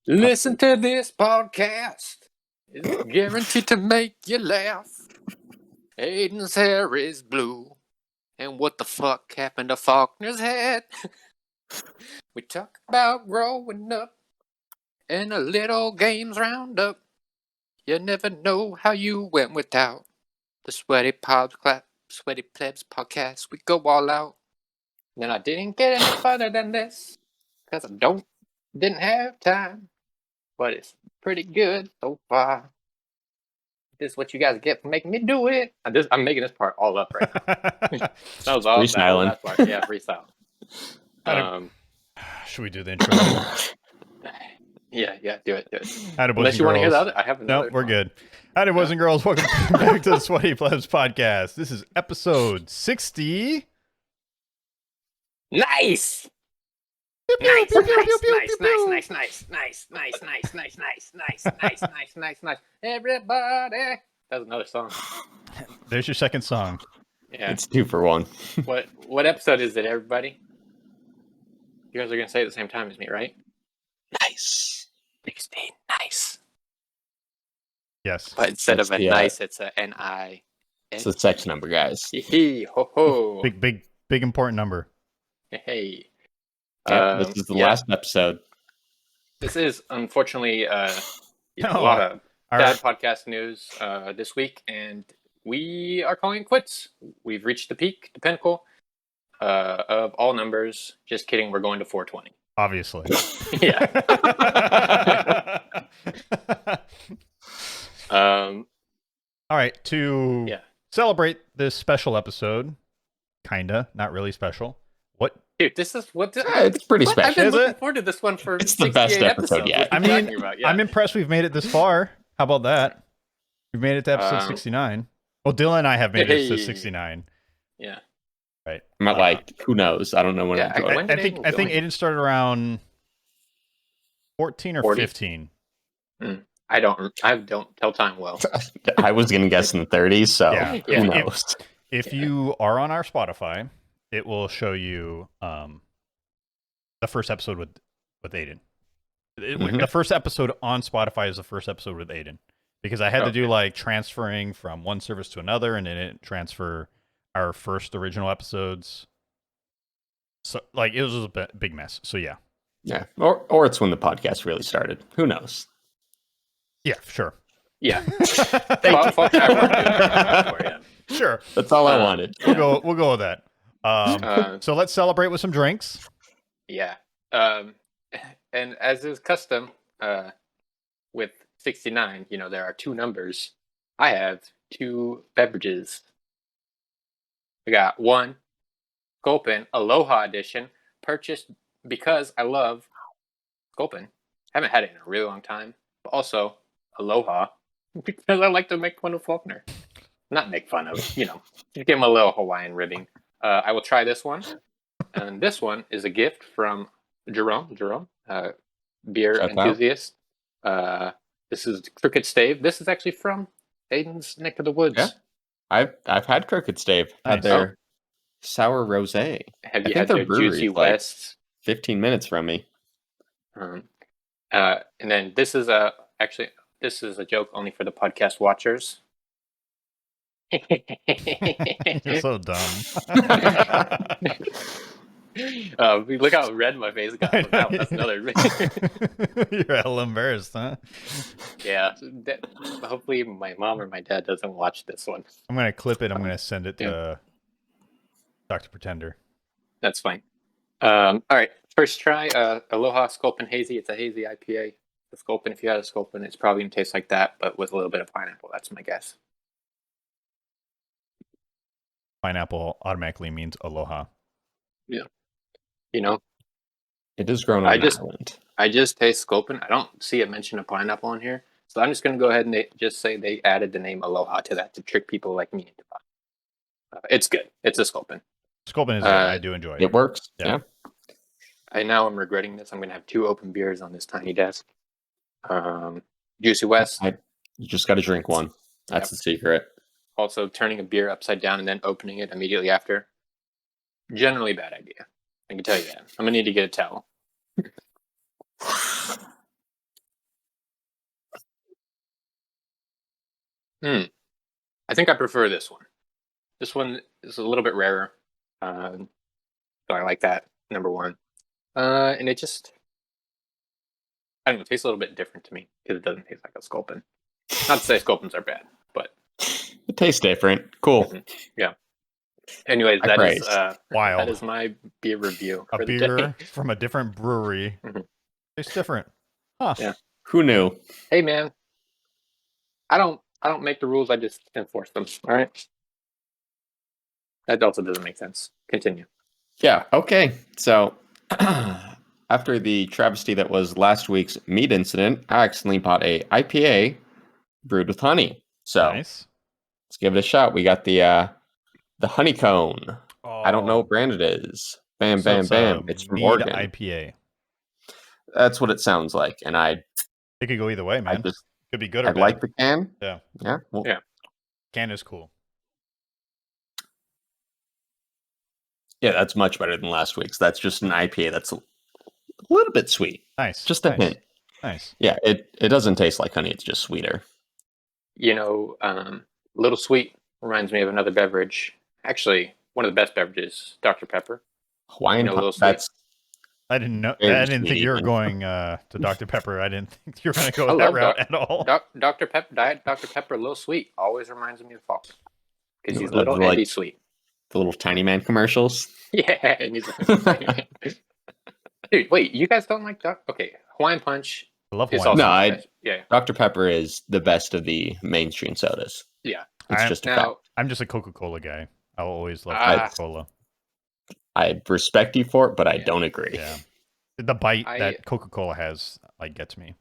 Listen to this podcast. It's guaranteed to make you laugh. Aiden's hair is blue. And what the fuck happened to Faulkner's head? We talk about growing up and a little games roundup. You never know how you went without the Sweaty Plebs podcast. We go all out. Then I didn't get any further than this because I didn't have time. But it's pretty good so far. This is what you guys get for making me do it. I'm making this part all up right now. That was all freestyling. that part. Yeah, freestyle. Should we do the intro? Yeah, do it. Unless you want to hear the other, I have another. No, we're good. Howdy, boys and girls. Welcome back to the Sweaty Plebs podcast. This is episode 60. Nice. Nice. Everybody. That's another song. There's your second song. Yeah. It's 2 for 1. What episode is it, everybody? You guys are gonna say it at the same time as me, right? Nice. 16. Nice. Yes. But instead That's of a nice, it's a N-I. It's a sex number, guys. Hee ho ho. Big important number. Hey. This is the last episode. This is unfortunately a No, lot of bad podcast news this week, and we are calling it quits. We've reached the peak, the pinnacle of all numbers. Just kidding, we're going to 420. Obviously. Yeah. All right. To celebrate this special episode, kinda, not really special. What? Dude, this is what? It's pretty special. I've been looking forward to this one for. It's the best episode yet. I mean, I'm impressed we've made it this far. How about that? We've made it to episode 69. Well, Dylan and I have made it to 69. Yeah. Right. I'm not like, who knows? I don't know when I'm going. I think Aiden started around 14 or 40. 15. I don't tell time well. I was gonna guess in the 30s, so who knows? If you are on our Spotify, it will show you the first episode with Aiden. The first episode on Spotify is the first episode with Aiden, because I had to do like transferring from one service to another, and then it transfer our first original episodes. So like it was a big mess. So yeah, or it's when the podcast really started. Who knows? Yeah, sure. Yeah. Sure. That's all I wanted. We'll go with that. So let's celebrate with some drinks. Yeah. And as is custom, with 69, there are 2 numbers. I have 2 beverages. I got 1 Sculpin Aloha Edition, purchased because I love Sculpin. Haven't had it in a really long time. But also Aloha, because I like to make fun of Faulkner. Not make fun of, just give him a little Hawaiian ribbing. I will try this one. And this one is a gift from Jerome, beer enthusiast. This is Crooked Stave. This is actually from Aiden's neck of the woods. Yeah. I've had Crooked Stave. Nice. Had their sour rosé. Have you had their Juicy West? 15 minutes from me. And then this is a joke only for the podcast watchers. You're so dumb. Look how red my face got. That's another. You're hella embarrassed, huh? Yeah. Hopefully my mom or my dad doesn't watch this one. I'm going to clip it. I'm going to send it to Dr. Pretender. That's fine. All right. First try, Aloha Sculpin Hazy. It's a hazy IPA. The Sculpin, if you had a Sculpin, it's probably going to taste like that, but with a little bit of pineapple. That's my guess. Pineapple automatically means aloha. Yeah. It is grown on an island. I just taste Sculpin. I don't see a mention of pineapple on here. So I'm just going to go ahead and just say they added the name Aloha to that to trick people like me into buying. It's good. It's a Sculpin. Sculpin is good. I do enjoy it. It works. Yeah. I'm regretting this. I'm going to have 2 open beers on this tiny desk. Juicy West. You just got to drink one. That's the secret. Also, turning a beer upside down and then opening it immediately after. Generally bad idea. I can tell you that. I'm going to need to get a towel. I think I prefer this one. This one is a little bit rarer, so I like that. Number one, and it just, I don't know, it tastes a little bit different to me because it doesn't taste like a Sculpin. Not to say Sculpins are bad, but It tastes different. Cool. yeah. Anyways, I that is praise. Wild. that is my beer review A for the beer day. from a different brewery. It's different. Huh. Yeah. Who knew? Hey man, I don't make the rules. I just enforce them. All right. That also doesn't make sense. Continue. Yeah. Okay. So after the travesty that was last week's meat incident, I accidentally bought a IPA brewed with honey. So Nice. let's give it a shot. We got the honeycone. I don't know Oh, what brand it is. Bam, so bam, bam. It's from mead Oregon. IPA. That's what it sounds like. And It could go either way, man. Could be good or I bad. like the can. Yeah. Yeah. Well, Yeah. Can is cool. yeah, that's much better than last week's. That's just an IPA that's a little bit sweet. Nice. Just a nice. hint. Nice. Yeah, it doesn't taste like honey. It's just sweeter. You know, Little Sweet reminds me of another beverage. Actually, one of the best beverages, Dr. Pepper. Hawaiian Little Sweet. that's I didn't know. Very I didn't think you were sweet. going to Dr. Pepper. I didn't think you were going to go I that love route at all. Dr. Pepper, Diet Dr. Pepper, Little Sweet always reminds me of Faulkner because he's The- little like- and he's sweet. the little tiny man commercials. Yeah, and he's dude. Wait, you guys don't like Okay, Hawaiian Punch I love is Hawaiian. also No, I- special. Yeah, Dr. Pepper is the best of the mainstream sodas. yeah. It's I'm- just a Now, fact. I'm just a Coca-Cola guy. I'll always love Ah. Coca-Cola. I respect you for it, but I Yeah. don't agree. Yeah. The bite I- that Coca-Cola has gets me.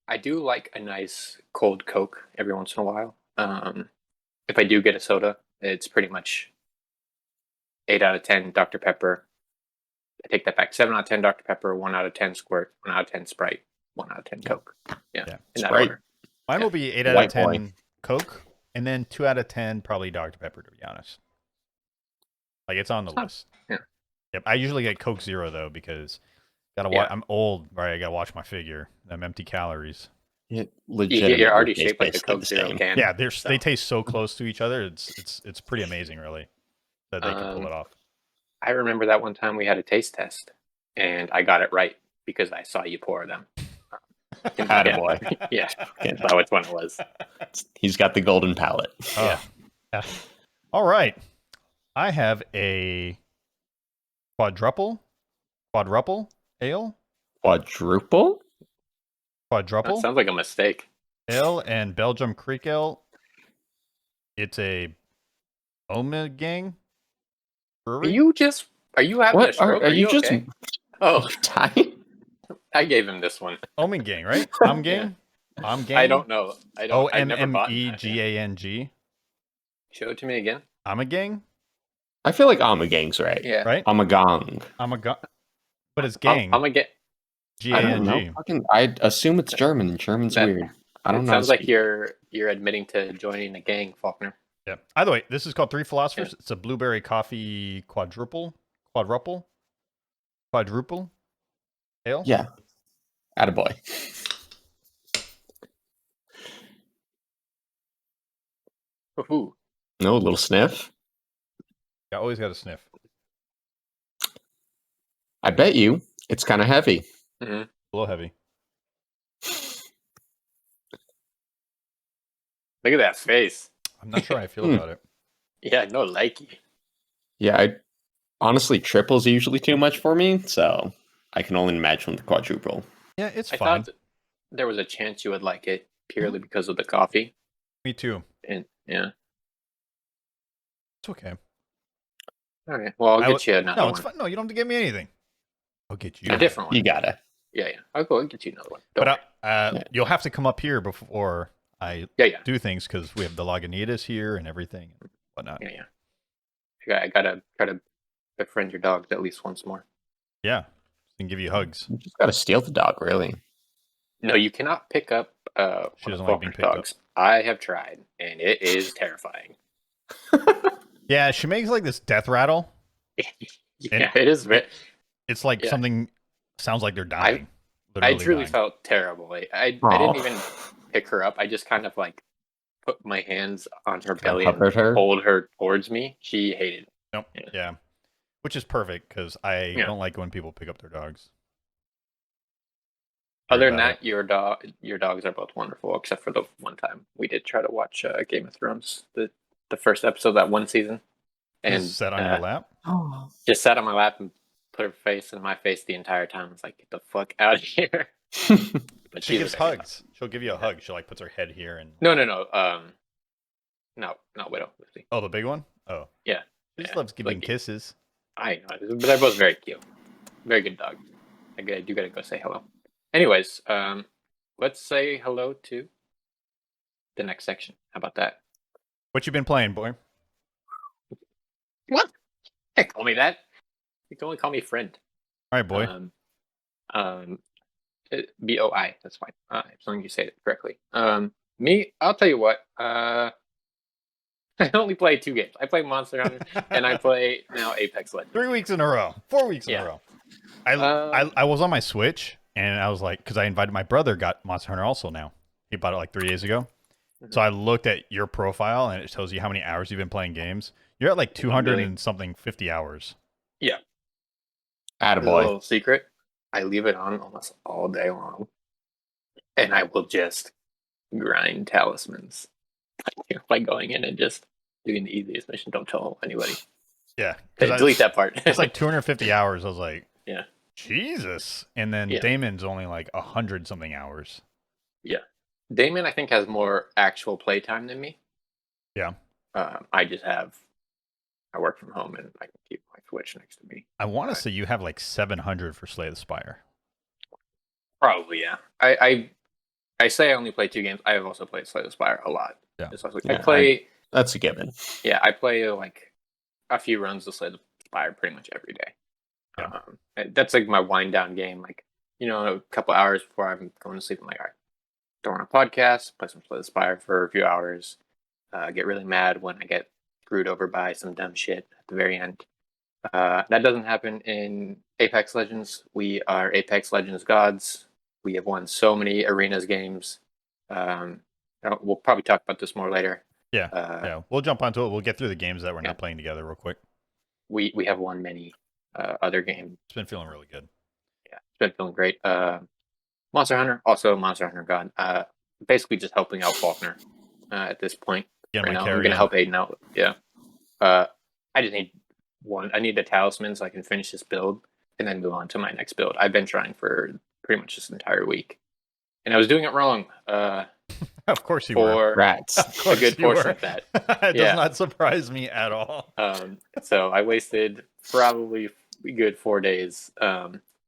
I do like a nice cold Coke every once in a while. If I do get a soda, it's pretty much 8 out of 10 Dr. Pepper. I take that back. 7 out of 10 Dr. Pepper, 1 out of 10 Squirt, 1 out of 10 Sprite, 1 out of 10 Coke. Yeah, Yeah. in that Sprite. order. Mine Yeah. will be 8 out White of boy. 10 Coke, and then 2 out of 10 probably Dr. Pepper, to be honest. Like, it's on the It's not- list. yeah. Yep. I usually get Coke Zero, though, because Yeah. I'm old, right? I gotta watch my figure. I'm empty calories. It legitimately You're already tastes shaped like a basically Coke the Zero same. can. Yeah, so. they taste so close to each other. It's pretty amazing, really, that they can pull it off. I remember that one time we had a taste test, and I got it right because I saw you pour them. Attaboy. Yeah, Okay. that's which one it was. He's got the golden palate. Oh, yeah. All right. I have a quadruple ale. Quadruple? Quadruple That sounds like a mistake. ale and Belgium Creek ale. It's a Omegang Are brewery. you having a What? stroke? Are you just okay? Oh, dying? I gave him this one. Omegang, right? Omgang? Omgang? I don't know. I don't. I never bought that. Omemegang. Show it to me again. Omegang, I feel like Amagang's right. Yeah. right? Amagang. But it's gang. I'm gonna get. I don't know. G-A-N-G. I assume it's German. German's That- weird. I don't It know. sounds like you're admitting to joining a gang, Faulkner. Yeah. Either way, this is called Three Philosophers. It's a blueberry coffee quadruple ale. Yeah. Attaboy. Ooh. No, a little sniff. Yeah, always got a sniff. I bet you it's kind of heavy. A little heavy. Look at that face. I'm not sure how I feel about it. Yeah, no likey. Yeah, honestly, triple's usually too much for me, so I can only imagine the quadruple. Yeah, it's I fine. thought there was a chance you would like it purely because of the coffee. Me too. And yeah. It's okay. All right. Well, I'll I get you another No, one. it's fine. No, you don't have to give me anything. I'll get you A different one. You gotta. Yeah. I'll go and get you another one. Don't But worry. you'll have to come up here before I Yeah. do things because we have the Lagunitas here and everything and whatnot. Yeah. I gotta try to befriend your dogs at least once more. Yeah, and give you hugs. You just gotta steal the dog, really. No, you cannot pick up She one of doesn't like being Faulkner's picked up. dogs. I have tried, and it is terrifying. Yeah, she makes like this death rattle. Yeah, it is. It's like Yeah. something sounds like they're dying. I literally truly dying. felt terrible. I Aw. didn't even pick her up. I just kind of like put my hands on her Kinda belly hovered and her? pulled her towards me, she hated it. Nope. Yeah. Yeah. Which is perfect because I Yeah. don't like when people pick up their dogs. Other than about that, your dogs are both wonderful, except for the one time we did try to watch Game of Thrones, the first episode of that one season, and Just sat on your lap. Oh. just sat on my lap and put her face in my face the entire time. I was like, get the fuck out of here. But She she's gives a very hugs. She'll give you a hug. She like puts her head here and. No. No, not Widow. Lucy. Oh, the big one. Oh, Yeah. she just Yeah. loves giving Like- kisses. I know, but they're both very cute. Very good dog. I do gotta go say hello. Anyways, let's say hello to the next section. How about that? What you been playing, boy? What? Can't call me that. You can only call me friend. All right, boy. BOI. That's fine. As long as you say it correctly. Me, I'll tell you what. I only play 2 games. I play Monster Hunter and I play now Apex Legends. 3 weeks in a row. 4 weeks in Yeah. a row. I was on my Switch and I was like, because I invited my brother, got Monster Hunter also now. He bought it like 3 days ago. Mhm. So I looked at your profile and it tells you how many hours you've been playing games. You're at like 200 and something 50 hours. Yeah. There's a Attaboy. little secret. I leave it on almost all day long, and I will just grind talismans by going in and just doing the easiest mission. Don't tell anybody. Yeah. Delete that part. It's like 250 hours. I was like, Yeah. Jesus. And then Yeah. Damon's only like 100 something hours. Damon, I think, has more actual playtime than me. Yeah. I work from home and I can keep my Switch next to me. I want to say you have like 700 for Slay the Spire. Probably, yeah. I say I only play 2 games. I have also played Slay the Spire a lot. Yeah. Just like, Yeah, I play. That's a given. Yeah, I play like a few runs of Slay the Spire pretty much every day. Yeah. That's like my wind down game. Like, a couple hours before I'm going to sleep, I'm like, all right, throw on a podcast, play some Slay the Spire for a few hours, get really mad when I get screwed over by some dumb shit at the very end. That doesn't happen in Apex Legends. We are Apex Legends gods. We have won so many arenas games. We'll probably talk about this more later. Yeah. Yeah. We'll jump onto it. We'll get through the games that we're Yeah. not playing together real quick. We have won many other games. It's been feeling really good. Yeah, it's been feeling great. Monster Hunter, also Monster Hunter God. Basically just helping out Faulkner at this point. Get Right my now. carry I'm gonna in. help Aiden out. Yeah. I just need one. I need a talisman so I can finish this build and then move on to my next build. I've been trying for pretty much this entire week, and I was doing it wrong. Of course you were. For Rats. Of course good you portion were. of that. It Yeah. does not surprise me at all. So I wasted probably a good 4 days.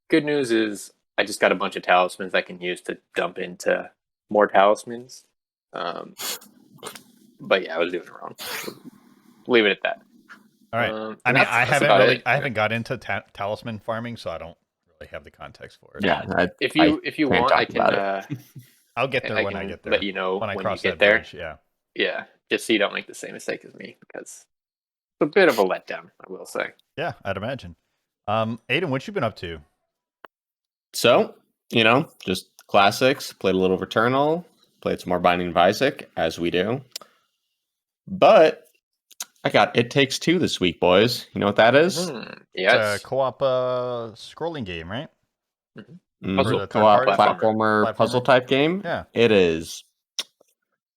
Good news is I just got a bunch of talismans I can use to dump into more talismans. But yeah, I was doing it wrong. Leave it at that. All right. I mean, I haven't got into talisman farming, so I don't really have the context for it. Yeah. If you can't want, talk I can. about I'll get there when I can get there. let you know when I when cross you that get there. bridge. Yeah. Yeah, just so you don't make the same mistake as me, because it's a bit of a letdown, I will say. Yeah, I'd imagine. Aiden, what you been up to? So, just classics. Played a little Returnal. Played some more Binding of Isaac, as we do. But I got It Takes Two this week, boys. You know what that is? Yes. It's a co-op scrolling game, right? Puzzle. Co-op Platformer. platformer puzzle type game. Yeah. It is.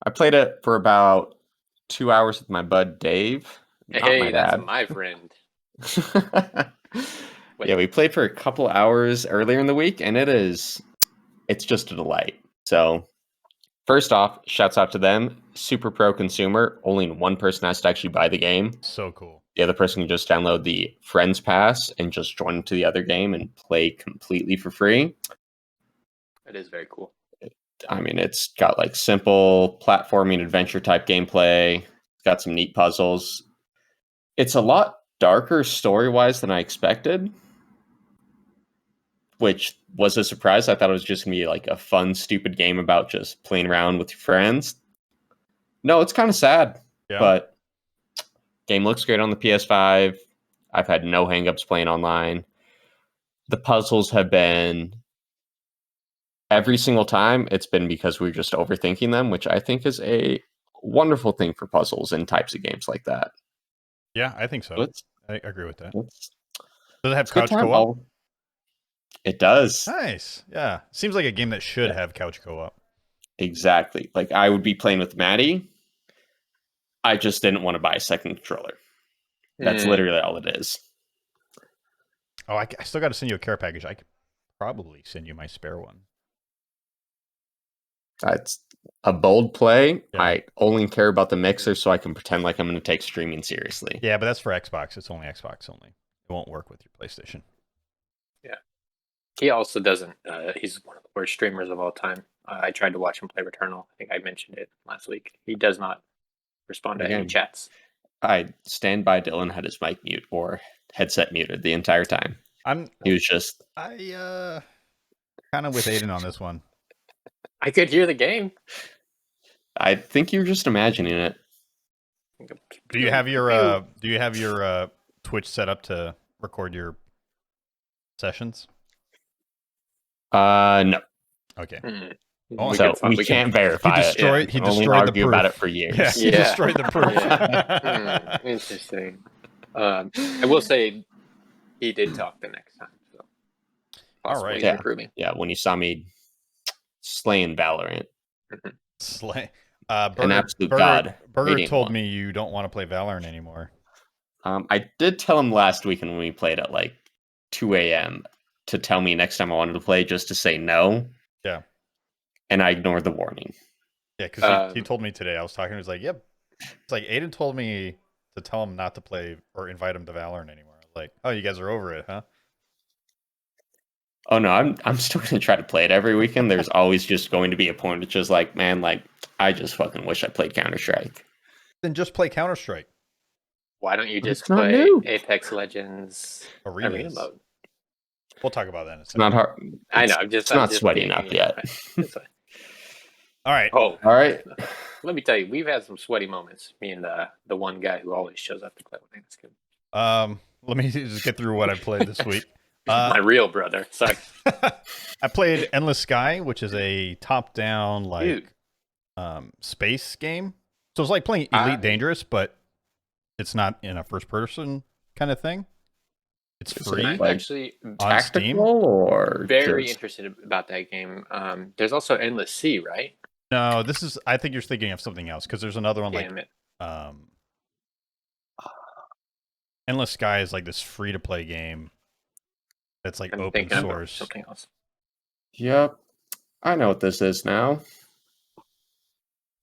I played it for about 2 hours with my bud Dave. Not Hey, my that's dad. my friend. Wait. Yeah, we played for a couple hours earlier in the week, and it's just a delight. So, first off, shouts out to them. Super pro consumer. Only one person has to actually buy the game. So cool. The other person can just download the Friends Pass and just join into the other game and play completely for free. That is very cool. I mean, it's got like simple platforming adventure type gameplay. It's got some neat puzzles. It's a lot darker story-wise than I expected, which was a surprise. I thought it was just going to be like a fun, stupid game about just playing around with your friends. No, it's kind of sad, Yeah. but game looks great on the PS5. I've had no hangups playing online. The puzzles have been... Every single time, it's been because we're just overthinking them, which I think is a wonderful thing for puzzles and types of games like that. Yeah, I think so. It's, I agree with that. it's, Does it have it's a good couch time. co-op? It does. Nice. Yeah. Seems like a game that should Yeah. have couch co-op. Exactly. Like I would be playing with Maddie. I just didn't want to buy a second controller. That's literally all it is. Oh, I still got to send you a care package. I could probably send you my spare one. That's a bold play. Yeah. I only care about the mixer so I can pretend like I'm going to take streaming seriously. Yeah, but that's for Xbox. It's only Xbox only. It won't work with your PlayStation. Yeah. He also doesn't. He's one of the worst streamers of all time. I tried to watch him play Returnal. I think I mentioned it last week. He does not respond to any chats. I stand by Dylan had his mic mute or headset muted the entire time. He was just... I kind of with Aiden on this one. I could hear the game. I think you're just imagining it. Do you have your Twitch set up to record your sessions? No. Okay. Oh, so we can't verify it. He destroyed the proof. About it for years. Yeah, he destroyed the proof. Interesting. I will say he did talk the next time. So all right. Yeah. Improving. Yeah, when you saw me slaying Valorant. Slay. An absolute god. Burger told me you don't want to play Valorant anymore. I did tell him last weekend when we played at like 2 a.m. to tell me next time I wanted to play just to say no. Yeah. And I ignored the warning. Yeah, because he told me today. I was talking. He was like, "Yep." It's like Aiden told me to tell him not to play or invite him to Valorant anymore. I was like, "Oh, you guys are over it, huh?" Oh no, I'm still gonna try to play it every weekend. There's always just going to be a point which is like, man, like I just fucking wish I played Counter-Strike. Then just play Counter-Strike. Why don't you just It's not play new. Apex Legends Arena mode? We'll talk about that in a second. It's not hard. I know. It's not sweaty enough yet. All right. All right. Let me tell you, we've had some sweaty moments. Me and the one guy who always shows up to play with us. Let me just get through what I played this week. My real brother. Sorry. I played Endless Sky, which is a top-down space game. So it's like playing Elite Dangerous, but it's not in a first-person kind of thing. It's free. I'm actually on Steam. Or very interested about that game. There's also Endless Sea, right? No, this is. I think you're thinking of something else because there's another one Endless Sky is like this free-to-play game. That's like open source. Something else. Yep. I know what this is now.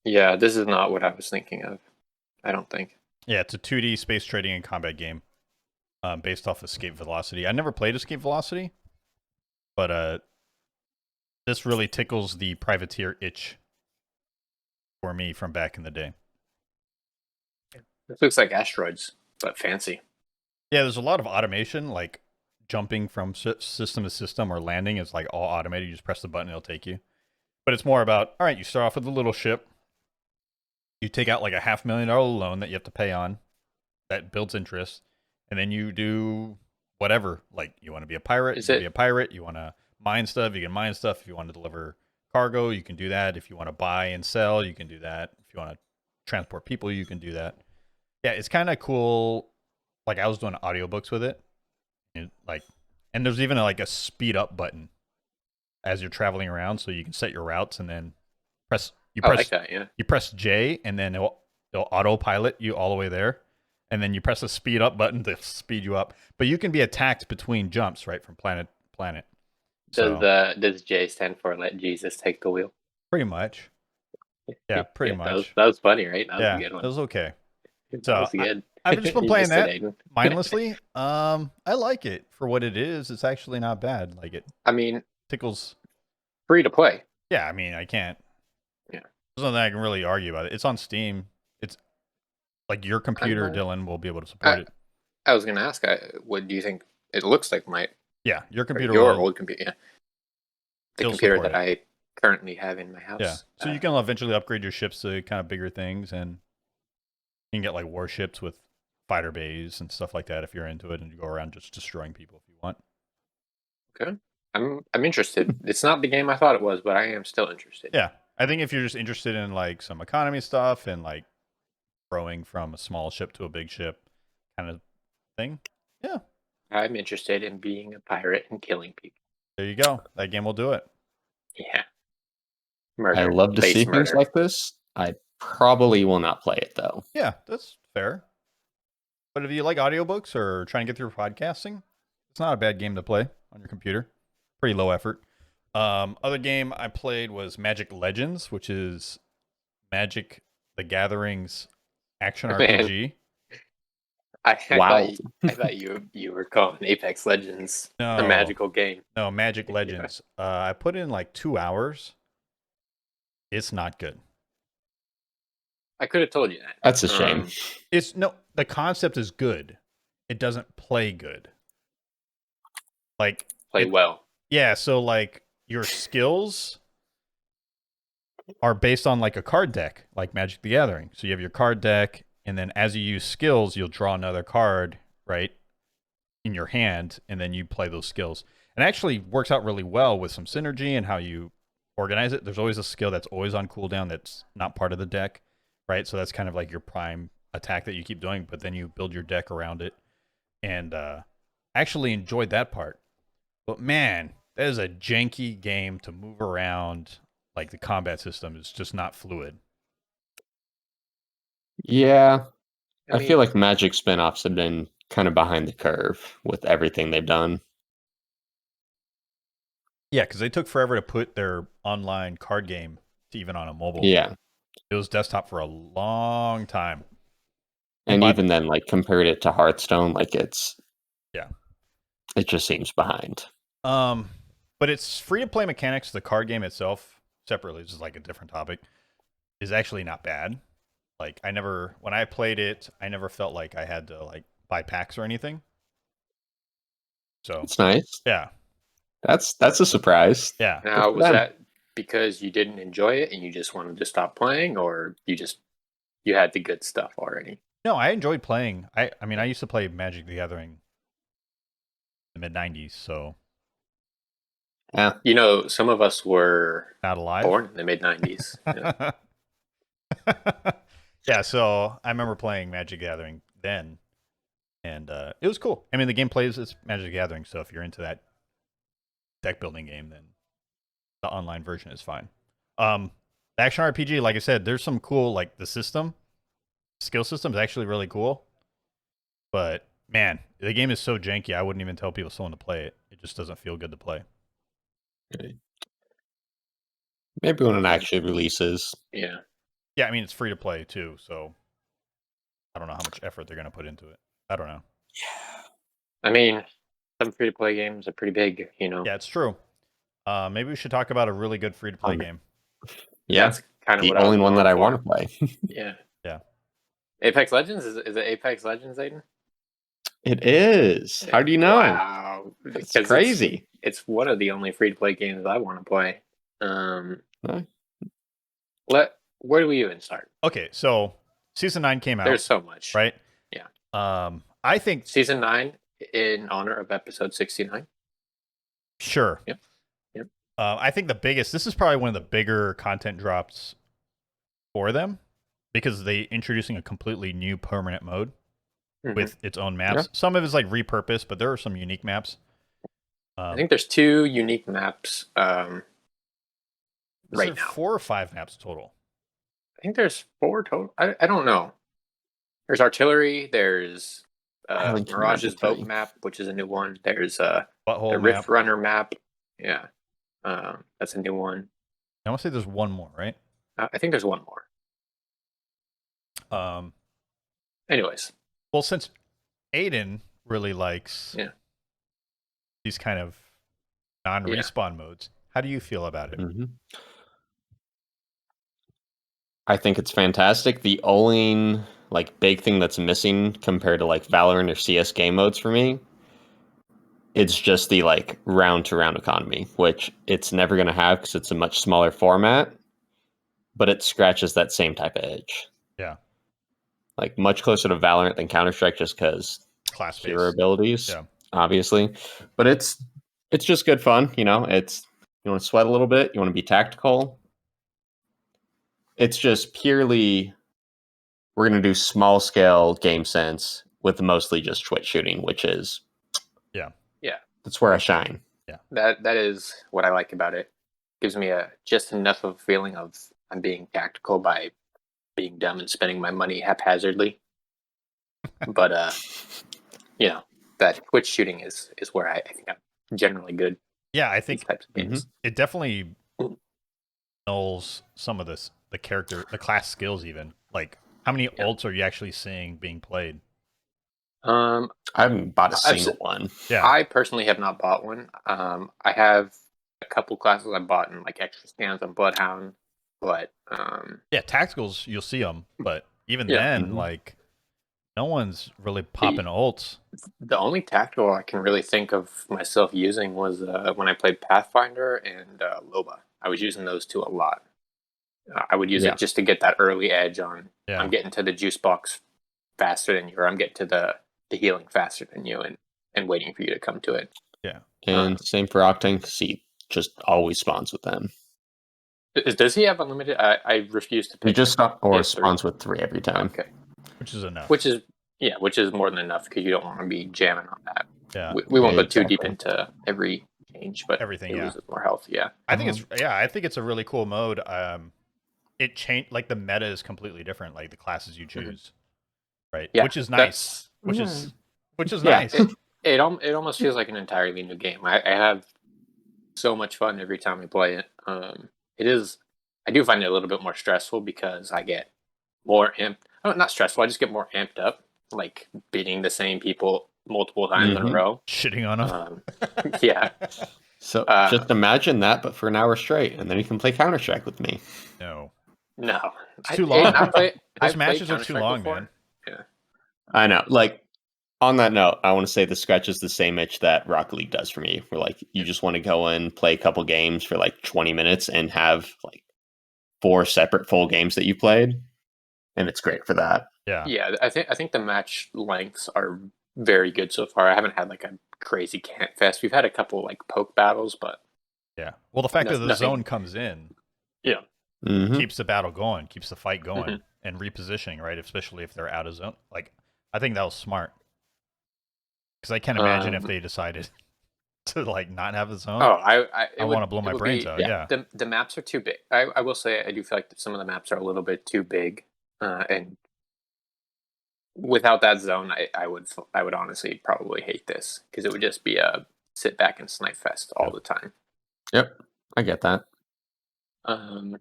Yeah, this is not what I was thinking of. I don't think. Yeah, it's a 2D space trading and combat game based off Escape Velocity. I never played Escape Velocity, but this really tickles the privateer itch for me from back in the day. This looks like Asteroids, but fancy. Yeah, there's a lot of automation, like jumping from system to system or landing is like all automated. You just press the button, it'll take you. But it's more about, all right, you start off with a little ship. You take out like a $500,000 loan that you have to pay on that builds interest. And then you do whatever. Like you want to be a pirate, you can be a pirate. You want to mine stuff, you can mine stuff. If you want to deliver cargo, you can do that. If you want to buy and sell, you can do that. If you want to transport people, you can do that. Yeah, it's kind of cool. Like I was doing audiobooks with it. And there's even a speed up button as you're traveling around, so you can set your routes and then press you press J and then it'll autopilot you all the way there, and then you press the speed up button to speed you up. But you can be attacked between jumps, right, from planet to planet. Does J stand for let Jesus take the wheel? Pretty much. Yeah, pretty much. That was funny, right? That was a good one. That was okay. That was good. I've just been playing that mindlessly. I like it for what it is. It's actually not bad. Like it. I mean, tickles. Free to play. Yeah, I mean, I can't. Yeah. There's nothing I can really argue about it. It's on Steam. It's like your computer, Dylan, will be able to support it. I was going to ask, what do you think? It looks like your computer. Your old computer. Yeah. The computer that I currently have in my house. Yeah. So you can eventually upgrade your ships to kind of bigger things, and you can get like warships with fighter bays and stuff like that if you're into it, and you go around just destroying people if you want. Okay. I'm interested. It's not the game I thought it was, but I am still interested. Yeah. I think if you're just interested in like some economy stuff and like growing from a small ship to a big ship kind of thing, yeah, I'm interested in being a pirate and killing people. there you go. That game will do it. Yeah. I Murder. love to Base see things murder. like this. I probably will not play it though. Yeah, that's fair. But if you like audiobooks or trying to get through podcasting, it's not a bad game to play on your computer. Pretty low effort. Other game I played was Magic Legends, which is Magic the Gathering's action Man, RPG. Wow. I thought you were calling Apex Legends a No. magical game. No, Magic Yeah. Legends. I put in like 2 hours. It's not good. I could have told you that. That's a shame. The concept is good. It doesn't play good. Like Play well. yeah, so like your skills are based on like a card deck, like Magic the Gathering. So you have your card deck, and then as you use skills, you'll draw another card, right, in your hand, and then you play those skills. And it actually works out really well with some synergy and how you organize it. There's always a skill that's always on cooldown that's not part of the deck, right? So that's kind of like your prime attack that you keep doing, but then you build your deck around it. And actually enjoyed that part. But man, that is a janky game to move around. Like the combat system is just not fluid. Yeah, I mean, feel like Magic spin-offs have been kind of behind the curve with everything they've done. Yeah, because they took forever to put their online card game to even on a mobile. Yeah. It was desktop for a long time. And But- even then, like compared it to Hearthstone, like it just seems behind. But it's free to play mechanics. The card game itself, separately, this is like a different topic, is actually not bad. Like when I played it, I never felt like I had to like buy packs or anything. So It's nice. yeah, That's a surprise. yeah. now for was them. that because you didn't enjoy it and you just wanted to stop playing, or you had the good stuff already? No, I enjoyed playing. I mean, I used to play Magic the Gathering in the mid-90s, so Yeah. You know, some of us were not alive. born in the mid '90s. Yeah. Yeah, so I remember playing Magic the Gathering then, and it was cool. I mean, the game plays it's Magic the Gathering, so if you're into that deck building game, then the online version is fine. The action RPG, like I said, there's some cool, like the skill system is actually really cool. But man, the game is so janky, I wouldn't even tell people someone to play it. It just doesn't feel good to play. Maybe when it actually releases. Yeah. Yeah, I mean it's free to play too, so I don't know how much effort they're gonna put into it. I don't know. I mean, some free to play games are pretty big, you know. Yeah, it's true. Maybe we should talk about a really good free to play Um, game. Yeah. That's kind of The what I was only one going that I for. want to play. Yeah. Yeah. Apex Legends is it Apex Legends, Aiden? It is. How do you know? Wow, It's because crazy. It's one of the only free to play games I want to play. Huh? Where do we even start? Okay, so season 9 came out, There's so much, right? Yeah. I think Season 9 in honor of episode 69. sure. Yep. I think this is probably one of the bigger content drops for them because they introducing a completely new permanent mode Mhm. with its own maps. Yeah. Some of it is like repurposed, but there are some unique maps. I think there's 2 unique maps. Is Right there now, 4 or 5 maps total? I think there's 4 total. I don't know. There's artillery. There's I haven't counted Mirage's the boat 3. map, which is a new one. There's Butthole the map. Rift Runner map. Yeah, that's a new one. I want to say there's one more, right? I think there's one more. Anyways, Well, since Aiden really likes Yeah. these kind of non-respawn modes, how do you feel about it? Mhm. I think it's fantastic. The only like big thing that's missing compared to like Valorant or CS game modes for me, it's just the like round to round economy, which it's never going to have because it's a much smaller format, but it scratches that same type of edge. Yeah. Like much closer to Valorant than Counter-Strike just because Class hero based. abilities, Yeah. obviously. But it's just good fun, you know. It's you want to sweat a little bit, you want to be tactical. It's just purely we're going to do small scale game sense with mostly just twitch shooting, which is that's where I shine. That is what I like about it. Gives me just enough of a feeling of I'm being tactical by being dumb and spending my money haphazardly. But that twitch shooting is where I think I'm generally good. Yeah, I These think types of games. it definitely nulls some of the class skills even. Like, how many ults are you actually seeing being played? I haven't bought a single one. Yeah, I personally have not bought one. I have a couple classes I bought in like extra scans on Bloodhound, but yeah, tacticals you'll see them, but even Yeah. then, like, no one's really popping ults. the only tactical I can really think of myself using was when I played Pathfinder and Loba. I was using those two a lot. I would use it just to get that early edge on. Yeah. I'm getting to the juice box faster than you, or I'm getting to the healing faster than you, and waiting for you to come to it. Yeah. And same for Octane, because he just always spawns with them. Does he have unlimited? I refuse to pick. He just Yeah, spawns with 3 every time. Okay. Which is enough. Which is more than enough because you don't want to be jamming on that. Yeah. We won't go too deep into every change, but everything. it loses more health. Yeah. I think it's a really cool mode. It changed, like, the meta is completely different, like the classes you choose, right? Yeah, Which is nice. Which is nice. It almost feels like an entirely new game. I have so much fun every time we play it. I do find it a little bit more stressful because I get more amped. Oh, not stressful. I just get more amped up, like beating the same people multiple times in a row. Shitting on them. Yeah. So just imagine that, but for an hour straight, and then you can play Counter-Strike with me. No, it's too long. Those I've matches are too Counter-Strike long, before. man. Yeah. I know. Like, on that note, I want to say the scratch is the same itch that Rocket League does for me. Where, like, you just want to go in, play a couple games for like 20 minutes, and have like 4 separate full games that you played, and it's great for that. Yeah. I think the match lengths are very good so far. I haven't had like a crazy camp fest. We've had a couple like poke battles, but yeah. Well, the fact that the zone comes in, keeps the battle going, keeps the fight going, and repositioning, right? Especially if they're out of zone. Like, I think that was smart. Because I can't imagine if they decided to like not have a zone. Oh, I want to blow my brains out. Yeah. The maps are too big. I will say I do feel like some of the maps are a little bit too big, and without that zone, I would honestly probably hate this because it would just be a sit back and snipe fest all the time. Yep, I get that. Do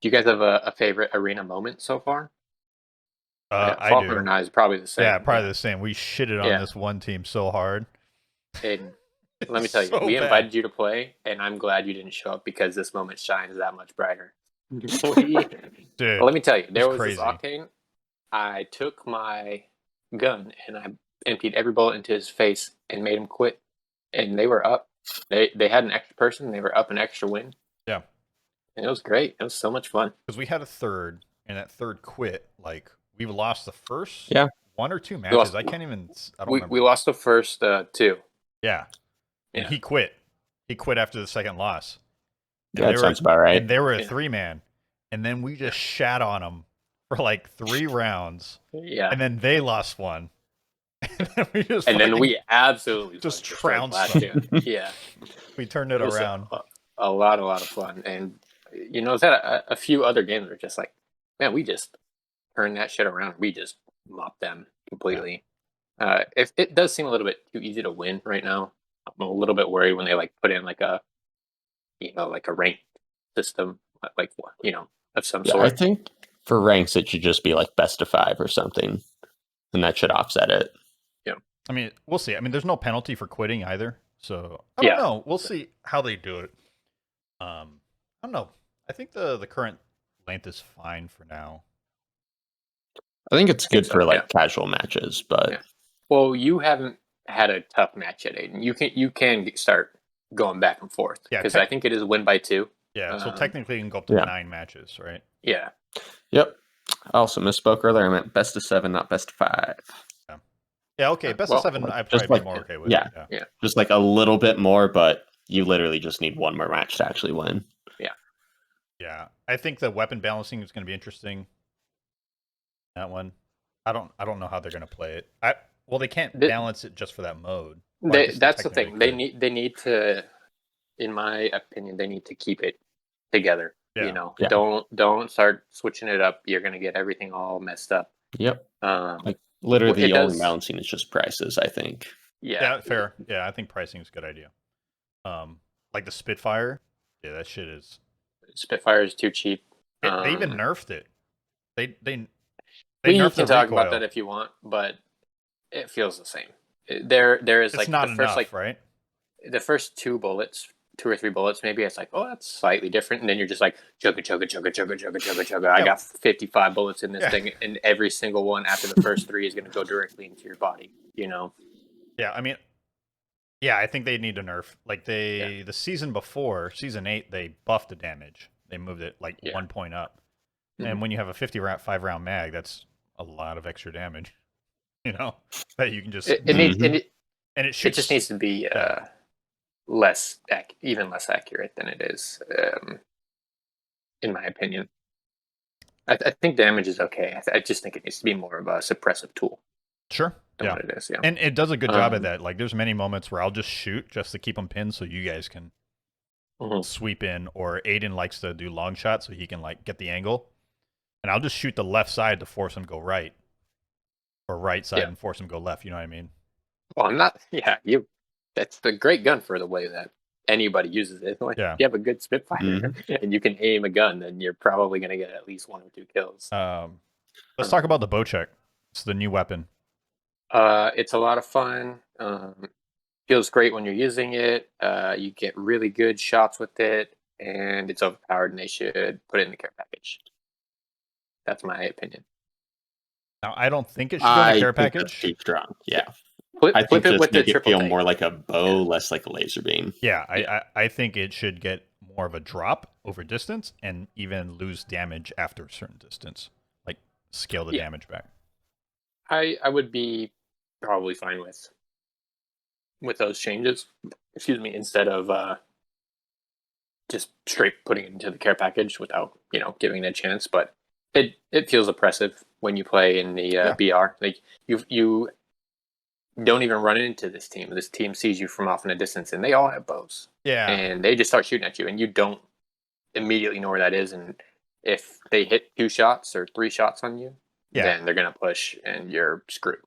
you guys have a favorite arena moment so far? I do. And I is probably the same. Yeah, probably the same. We shitted on this one team so hard. And let me tell you, we invited you to play, and I'm glad you didn't show up because this moment shines that much brighter. Dude, let me tell you, there was crazy. This Octane. I took my gun and I emptied every bullet into his face and made him quit. And they were up. They had an extra person. They were up an extra win. Yeah. And it was great. It was so much fun. Because we had a third, and that third quit. Like, we lost the first 1 or 2 matches. I can't even. I don't remember. We lost the first 2. Yeah. And he quit. He quit after the second loss. Yeah, that sounds about right. And they were a 3-man. And then we just shat on them for like 3 rounds. Yeah. And then they lost one. And then we absolutely just trounced them. Yeah. We turned it around. A lot of fun. And, it's had a few other games where just like, man, we just turned that shit around. We just mopped them completely. If it does seem a little bit too easy to win right now, I'm a little bit worried when they like put in like a ranked system, like of some sort. I think for ranks it should just be like best of 5 or something, and that should offset it. Yeah, I mean, we'll see. I mean, there's no penalty for quitting either, so I don't know. We'll see how they do it. I don't know. I think the current length is fine for now. I think it's good for like casual matches, but well, you haven't had a tough match yet, Aiden. You can start going back and forth because I think it is win by 2. Yeah, so technically you can go up to 9 matches, right? Yeah. Yep. I also misspoke earlier. I meant best of 7, not best of 5. Yeah. Okay. Best of 7. I'd probably be more okay with. Yeah. Just like a little bit more, but you literally just need one more match to actually win. Yeah, I think the weapon balancing is going to be interesting. That one, I don't know how they're going to play it. Well, they can't Th- balance it just for that mode. Well, I guess they that's the technically thing. could. They need to, in my opinion, they need to keep it together. Yeah. You know, Yeah. don't start switching it up. You're gonna get everything all messed up. Yep. Um, Like literally, it the only does. balancing is just prices. I think. Yeah, Fair. Yeah, I think pricing is a good idea. Like the Spitfire, yeah, that shit is. Spitfire is too cheap. They even nerfed it. They We nerfed can the talk about recoil. that if you want, but it feels the same. There is It's like not the first enough, right? the first two or three bullets, maybe it's like, oh, that's slightly different, and then you're just like chugga chugga chugga chugga chugga chugga chugga. I got 55 bullets in this thing, and every single one after the first three is going to go directly into your body. You know? Yeah, I mean, yeah, I think they need to nerf. Like the season before, season 8, they buffed the damage. They moved it like 1 point up. Mhm. And when you have a 55 round mag, that's a lot of extra damage. You know that you can just It needs Mhm. and it it shoots. just needs to be even less accurate than it is, in my opinion. I think damage is okay. I just think it needs to be more of a suppressive tool Sure. than Yeah. what it is. Yeah. And it does a good job at Um, that. Like, there's many moments where I'll just shoot just to keep them pinned so you guys can Mhm. sweep in, or Aiden likes to do long shots so he can, like, get the angle. And I'll just shoot the left side to force him go right, or right side Yeah. and force him go left. You know what I mean? Well, I'm not. Yeah, you. That's the great gun for the way that anybody uses it. Like, Yeah. if you have a good Spitfire Mhm. and you can aim a gun, then you're probably going to get at least 1 or 2 kills. Let's talk about the bow check. It's the new weapon. It's a lot of fun. Feels great when you're using it. You get really good shots with it, and it's overpowered, and they should put it in the care package. That's my opinion. Now, I don't think it should go in the I care think that's package. too strong. Yeah. Flip, I think flip it just with the make it triple feel take. more like a bow, less like a laser beam. Yeah, Yeah. I think it should get more of a drop over distance and even lose damage after a certain distance. Like, scale the Yeah. damage back. I would be probably fine with those changes. Excuse me, instead of just straight putting it into the care package without giving it a chance. But it feels oppressive when you play in the BR. Like you don't even run into this team. This team sees you from off in a distance, and they all have bows. Yeah. And they just start shooting at you, and you don't immediately know where that is. And if they hit 2 shots or 3 shots on you, then they're gonna push, and you're screwed.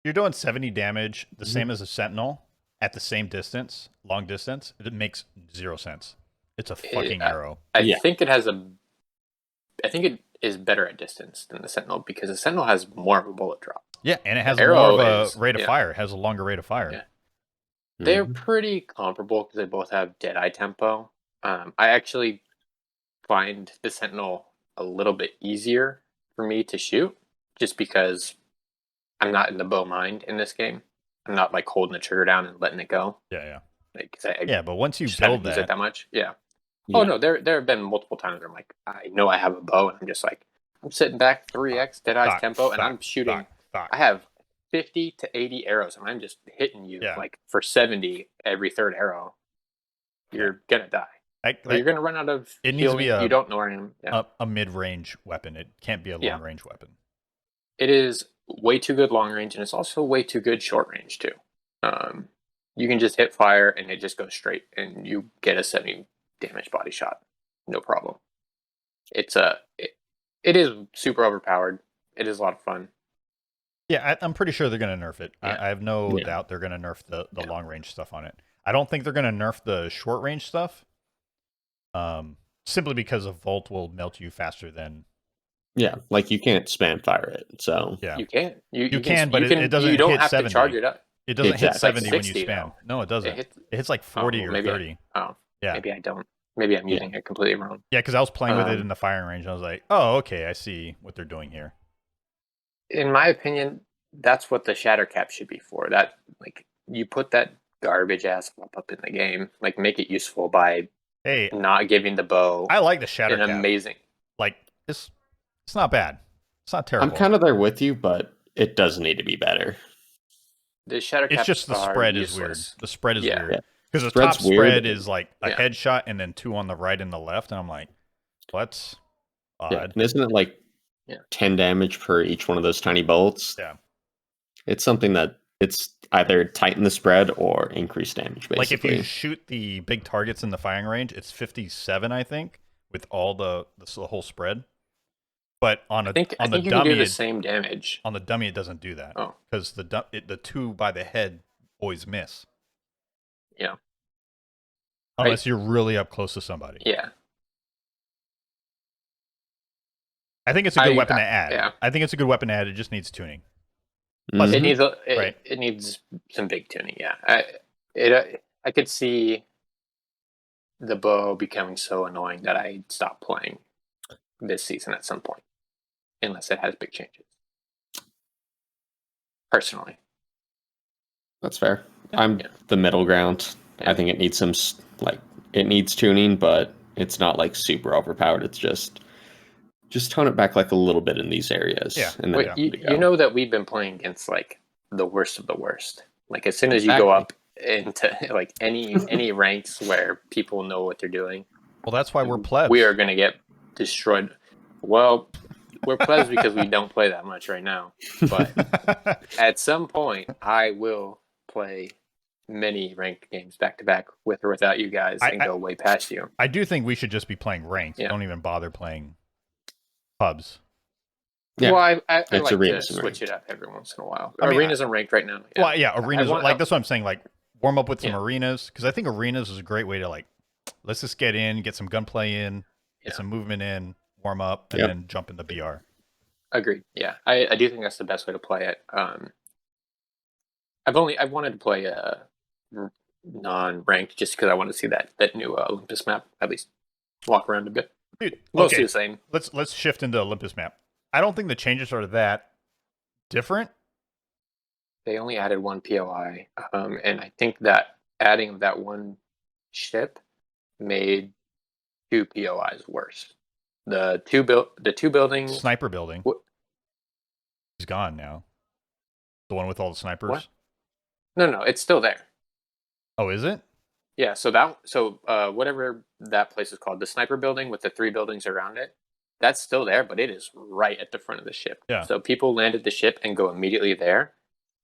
You're doing 70 damage, the Mhm. same as a Sentinel, at the same distance, long distance. It makes 0 sense. It's a fucking arrow. I think it has I think it is better at distance than the Sentinel because the Sentinel has more of a bullet drop. Yeah, and it has The more of arrow a is- rate of yeah. fire. It has a longer rate of fire. Yeah. They're Mhm. pretty comparable because they both have Deadeye tempo. I actually find the Sentinel a little bit easier for me to shoot just because I'm not in the bow mind in this game. I'm not like holding the trigger down and letting it go. Yeah. Like, 'cause I Yeah, but once you just haven't build used it that, that much. Yeah. Yeah. Oh no, there have been multiple times where I'm like, I know I have a bow, and I'm just like, I'm sitting back 3x Deadeye's tempo, and I'm shooting. I have 50 to 80 arrows, and I'm just hitting you like for 70 every third arrow. You're gonna die. Or you're gonna run out of. It needs to be you don't know where I am. Yeah. a mid-range weapon. It can't be a long-range weapon. It is way too good long range, and it's also way too good short range too. You can just hit fire, and it just goes straight, and you get a 70 damage body shot, no problem. It is super overpowered. It is a lot of fun. Yeah, I'm pretty sure they're going to nerf it. Yeah. I have no doubt they're going to nerf the long range stuff on it. I don't think they're going to nerf the short range stuff. Simply because a Volt will melt you faster than. Yeah, like you can't spam fire it. So yeah, you can. You can, but it doesn't. You don't hit have 70. to charge it up. It doesn't hit 70 like when you 60, spam. though. No, it doesn't. It hits like 40 or 30. Yeah. Maybe I don't. Maybe I'm using it completely wrong. Yeah, because I was playing with it in the firing range. And I was like, oh, okay, I see what they're doing here. In my opinion, that's what the shatter cap should be for. That, like, you put that garbage ass up in the game, like, make it useful by not giving the bow. I like the shatter cap. Amazing. Like, it's not bad. It's not terrible. I'm kind of there with you, but it does need to be better. The shatter cap. It's just the spread is weird. The spread is weird. Because the top spread is like a headshot and then 2 on the right and the left, and I'm like, That's odd. Yeah. And isn't it like 10 damage per each one of those tiny bolts? Yeah. It's something that it's either tighten the spread or increase damage, basically. Like if you shoot the big targets in the firing range, it's 57, I think, with all the whole spread. But on I think you dummy, can do the same damage. On the dummy, it doesn't do that. Oh. Because the two by the head always miss. Yeah. Unless you're really up close to somebody. Yeah. I think it's a good weapon to add. Yeah. I think it's a good weapon to add. It just needs tuning. Plus, it needs some big tuning. Yeah. I could see the bow becoming so annoying that I stop playing this season at some point, unless it has big changes. Personally, that's fair. I'm the middle ground. Yeah. I think it needs it needs tuning, but it's not like super overpowered. It's just tone it back like a little bit in these areas. Yeah. And then you know that we've been playing against like the worst of the worst. Like as soon as you go up into like any ranks where people know what they're doing. Well, that's why we're plebs. We are going to get destroyed. Well, we're plebs because we don't play that much right now. But at some point, I will play many ranked games back to back with or without you guys and go way past you. I do think we should just be playing ranked. Yeah. Don't even bother playing pubs. Yeah. Well, I like to switch it up every once in a while. Arenas are ranked right now. Yeah. Well, yeah, arenas that's what I'm saying. Like warm up with some arenas because I think arenas is a great way to like let's just get in, get some gunplay in, get some movement in, warm up, and then jump in the BR. Agreed. Yeah, I do think that's the best way to play it. I've wanted to play non-ranked just because I want to see that new Olympus map, at least walk around a bit. Dude, mostly the same. Let's shift into Olympus map. I don't think the changes are that different. They only added one POI, and I think that adding that one ship made two POIs worse. The two buildings. Sniper building. He's gone now. The one with all the snipers. What? No, it's still there. Oh, is it? Yeah. So whatever that place is called, the sniper building with the 3 buildings around it, that's still there, but it is right at the front of the ship. Yeah. So people land at the ship and go immediately there,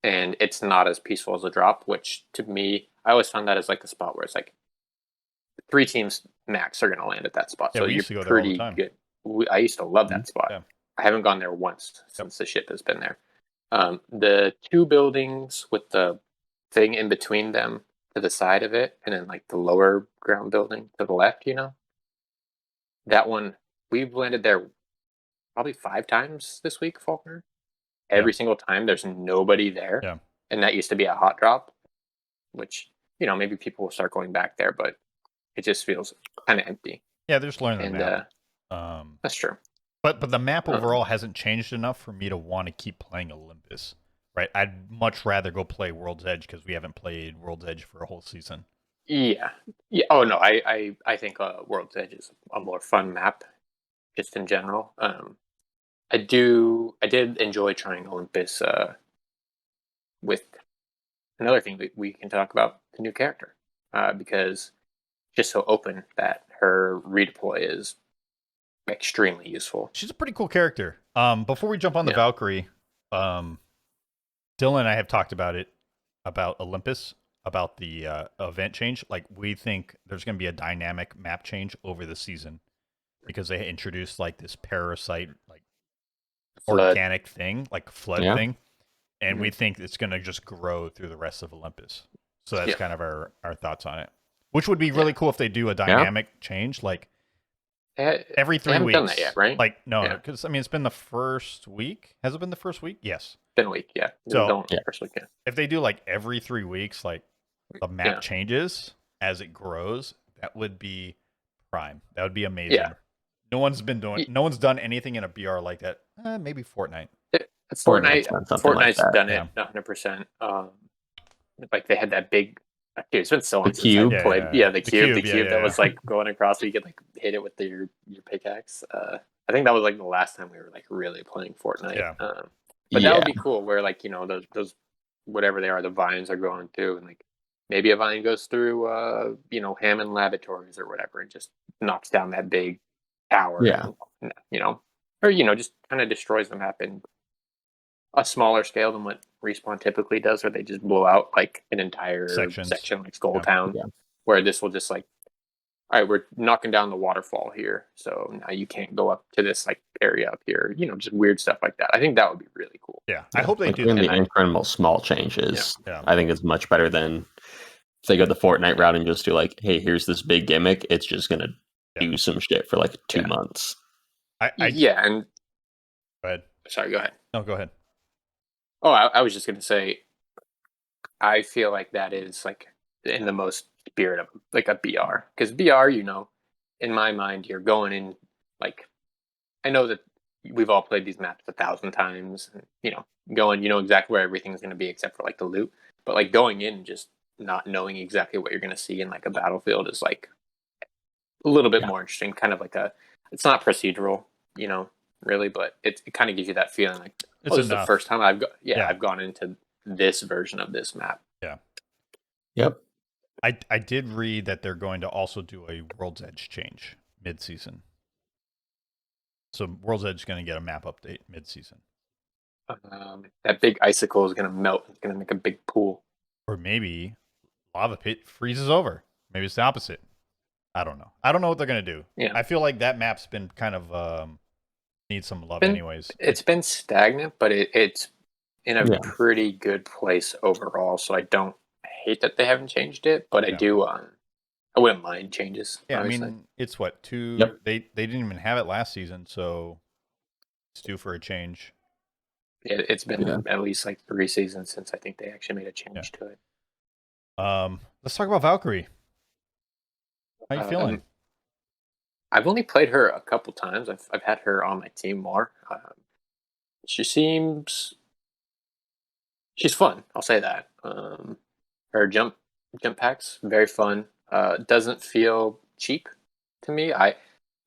and it's not as peaceful as a drop. Which to me, I always found that as like a spot where it's like 3 teams max are going to land at that spot. Yeah, so we you're used to go there all the time. Good. I used to love that spot. Yeah. I haven't gone there once since the ship has been there. The 2 buildings with the thing in between them to the side of it, and then like the lower ground building to the left, that one, we've landed there probably 5 times this week, Faulkner. Every single time there's nobody there. Yeah. And that used to be a hot drop, which, maybe people will start going back there, but it just feels kind of empty. Yeah, they're just learning the map. That's true. But the map overall hasn't changed enough for me to want to keep playing Olympus, right? I'd much rather go play World's Edge because we haven't played World's Edge for a whole season. Yeah. Oh no, I think World's Edge is a more fun map, just in general. I did enjoy trying Olympus with another thing that we can talk about, the new character, because just so open that her redeploy is extremely useful. She's a pretty cool character. Before we jump on the Valkyrie, Dylan and I have talked about Olympus, about the event change. Like, we think there's going to be a dynamic map change over the season because they introduced like this parasite, like organic thing, like flood thing, and we think it's going to just grow through the rest of Olympus. So that's kind of our thoughts on it, which would be really cool if they do a dynamic change, like every 3 weeks. Done that yet, right? Like because it's been the first week. Has it been the first week? Yes, been a week. Yeah. So first week. Yeah. If they do like every 3 weeks, like the map changes as it grows, that would be prime. That would be amazing. Yeah. No one's done anything in a BR like that. Maybe Fortnite. Fortnite's done it 100%. Like they had that big. Dude, it's been so long since I played. The cube that was like going across, so you could like hit it with your pickaxe. I think that was like the last time we were like really playing Fortnite. Yeah. But that would be cool, where like those whatever they are, the vines are going through, and like maybe a vine goes through Hammond Laboratories or whatever, and just knocks down that big tower. Yeah. You know, or just kind of destroys the map in a smaller scale than what Respawn typically does, where they just blow out like an entire Sections. section, like Skull Yeah. Town. Yeah. Where this will just like, all right, we're knocking down the waterfall here, so now you can't go up to this like area up here. Just weird stuff like that. I think that would be really cool. Yeah, I hope they like do doing that. the incremental small changes. Yeah. I think it's much better than if they go the Fortnite route and just do like, hey, here's this big gimmick. It's just gonna do some shit for like 2 months. Yeah, and Go ahead. sorry, go ahead. No, go ahead. Oh, I was just gonna say, I feel like that is like in the most spirit of like a BR, because BR, in my mind, you're going in like, I know that we've all played these maps 1,000 times, and going, exactly where everything's gonna be except for like the loot, but like going in and just not knowing exactly what you're gonna see in like a battlefield is like a little bit more interesting. Kind of like it's not procedural, really, but it kind of gives you that feeling like, It's this is the first time I've gone into this version of this map. Yeah. Yep. I did read that they're going to also do a World's Edge change mid-season. So World's Edge is going to get a map update mid-season. That big icicle is going to melt. It's going to make a big pool. Or maybe lava pit freezes over. Maybe it's the opposite. I don't know. I don't know what they're going to do. Yeah. I feel like that map's been kind of needs some love anyways. It's been stagnant, but it's in a pretty good place overall. So I don't hate that they haven't changed it, but I do. I wouldn't mind changes. Yeah, obviously. I mean, it's what, 2? Yep. They didn't even have it last season, so it's due for a change. It's been at least like 3 seasons since I think they actually made a change to it. Let's talk about Valkyrie. How you feeling? I've only played her a couple times. I've had her on my team more. She's fun. I'll say that. Her jump packs very fun. Doesn't feel cheap to me. I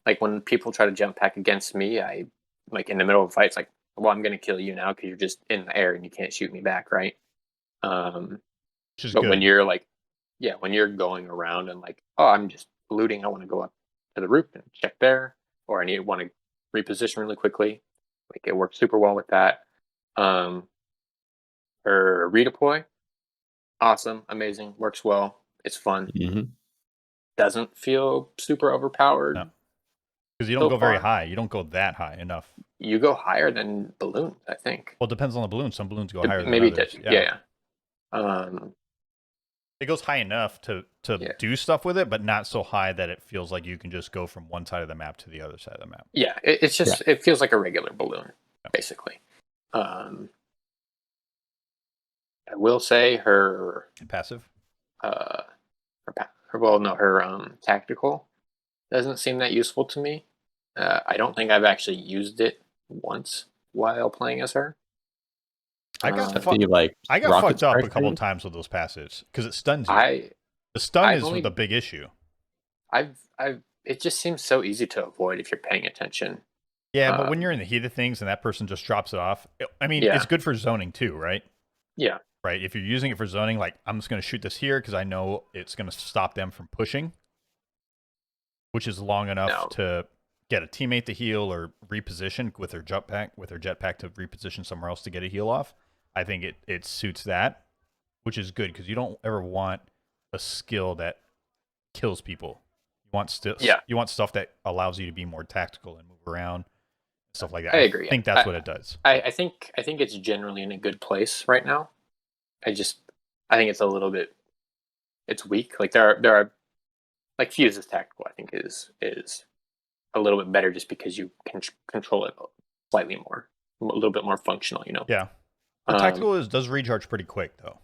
like when people try to jump pack against me. I like in the middle of a fight. It's like, well, I'm gonna kill you now because you're just in the air and you can't shoot me back, right? But good. when you're like, when you're going around and like, oh, I'm just looting. I want to go up to the roof and check there, or I want to reposition really quickly. Like it works super well with that. Her redeploy, awesome, amazing, works well. It's fun. Mm-hmm. Doesn't feel super overpowered. No. Because you don't go very high. You don't go that high enough. You go higher than balloons, I think. Well, it depends on the balloon. Some balloons go higher than maybe others. Yeah. It goes high enough to do stuff with it, but not so high that it feels like you can just go from one side of the map to the other side of the map. Yeah, it's just it feels like a regular balloon, basically. I will say her passive. Her tactical doesn't seem that useful to me. I don't think I've actually used it once while playing as her. I got fucked up a couple of times with those passives because it stuns you. The stun is the big issue. It just seems so easy to avoid if you're paying attention. Yeah, but when you're in the heat of things and that person just drops it off, I mean, it's good for zoning too, right? Yeah. Right. If you're using it for zoning, like I'm just going to shoot this here because I know it's going to stop them from pushing, which is long enough to get a teammate to heal or reposition with their jetpack to reposition somewhere else to get a heal off. I think it suits that, which is good because you don't ever want a skill that kills people. You want stuff that allows you to be more tactical and move around, stuff like that. I agree. I think that's what it does. I think it's generally in a good place right now. I think it's a little bit, it's weak. Like there are like Fuse's tactical, I think is a little bit better just because you can control it slightly more, a little bit more functional, Yeah. The tactical does recharge pretty quick though.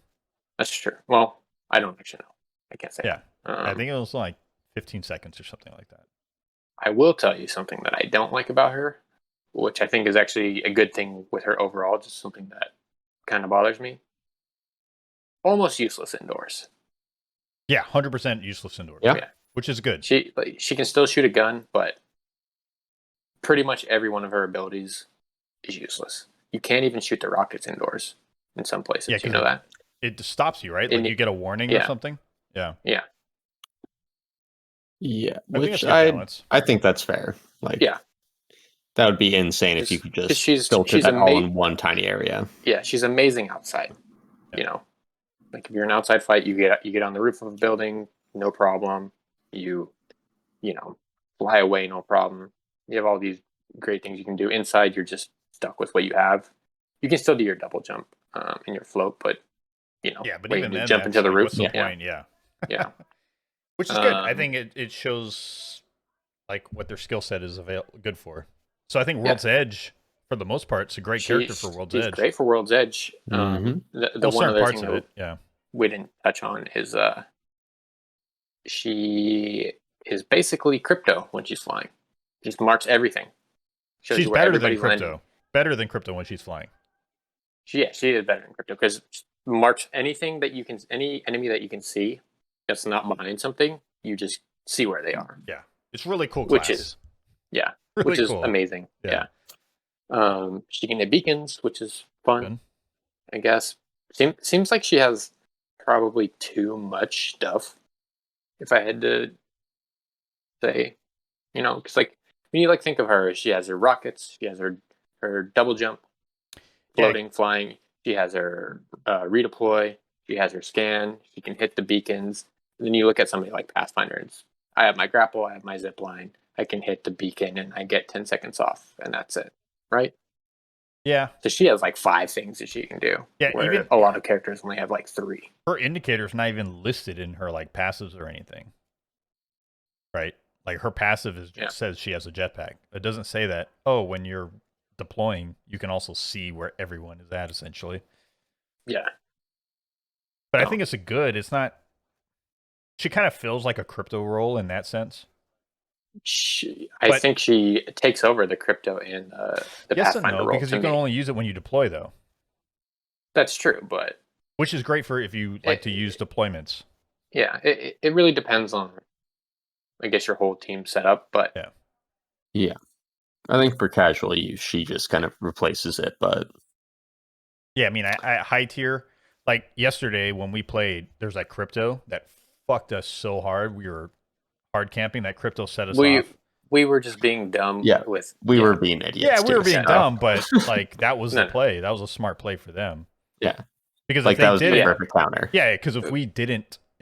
That's true. Well, I don't actually know. I can't say. Yeah. I think it was like 15 seconds or something like that. I will tell you something that I don't like about her, which I think is actually a good thing with her overall, just something that kind of bothers me. Almost useless indoors. Yeah, 100% useless indoors. Yeah. Which is good. She can still shoot a gun, but pretty much every one of her abilities is useless. You can't even shoot the rockets indoors in some places. Yeah, you know that? It stops you, right? Like you get a warning or something? Yeah. Yeah. Yeah, which I think that's fair. Like, Yeah. that would be insane if you could 'Cause just filter that all in one tiny area. Yeah, she's amazing outside. Yeah. You know, like if you're an outside fight, you get on the roof of a building, no problem. You know, fly away, no problem. You have all these great things you can do. Inside, you're just stuck with what you have. You can still do your double jump and your float, but Yeah, but what even you do, then, jump that's into the like, roof. what's the point? Yeah. Yeah. Which is good. I think it shows like what their skill set is good for. So I think World's Edge, for the most part, is a great character for World's Edge. She's great for World's Edge. The one other parts thing of it, yeah, we didn't touch on is she is basically crypto when she's flying. Just marks everything. Shows she's you where better than everybody's crypto. landing. Better than crypto when she's flying. She is better than crypto because marks anything that you can, any enemy that you can see that's not behind something. You just see where they are. Yeah, it's really cool. Class. Which is cool. Amazing. Yeah. She can hit beacons, which is fun. Good. I guess. Seems like she has probably too much stuff. If I had to say, because like when you like think of her, she has her rockets, she has her double jump, floating, flying. She has her redeploy. She has her scan. She can hit the beacons. And then you look at somebody like Pathfinder. I have my grapple. I have my zip line. I can hit the beacon and I get 10 seconds off, and that's it, right? Yeah. So she has like 5 things that she can do. Yeah, where even a lot of characters only have like 3. Her indicator's not even listed in her like passives or anything, right? Like her passive says she has a jetpack. It doesn't say that. Oh, when you're deploying, you can also see where everyone is at, essentially. Yeah. But I think it's it's not. She kind of feels like a crypto role in that sense. I think she takes over the crypto in the Pathfinder role. Because you can only use it when you deploy, though. That's true, but which is great for if you like to use deployments. Yeah, it really depends on, I guess, your whole team setup, but yeah, I think for casual use, she just kind of replaces it. But yeah, I mean, at high tier, like yesterday when we played, there's that crypto that fucked us so hard. We were hard camping. That crypto set us off. We were just being dumb. Yeah, we were being idiots. Yeah, we were being dumb, but like that was the play. That was a smart play for them. Yeah, because like if they that was did the perfect counter. Yeah, because if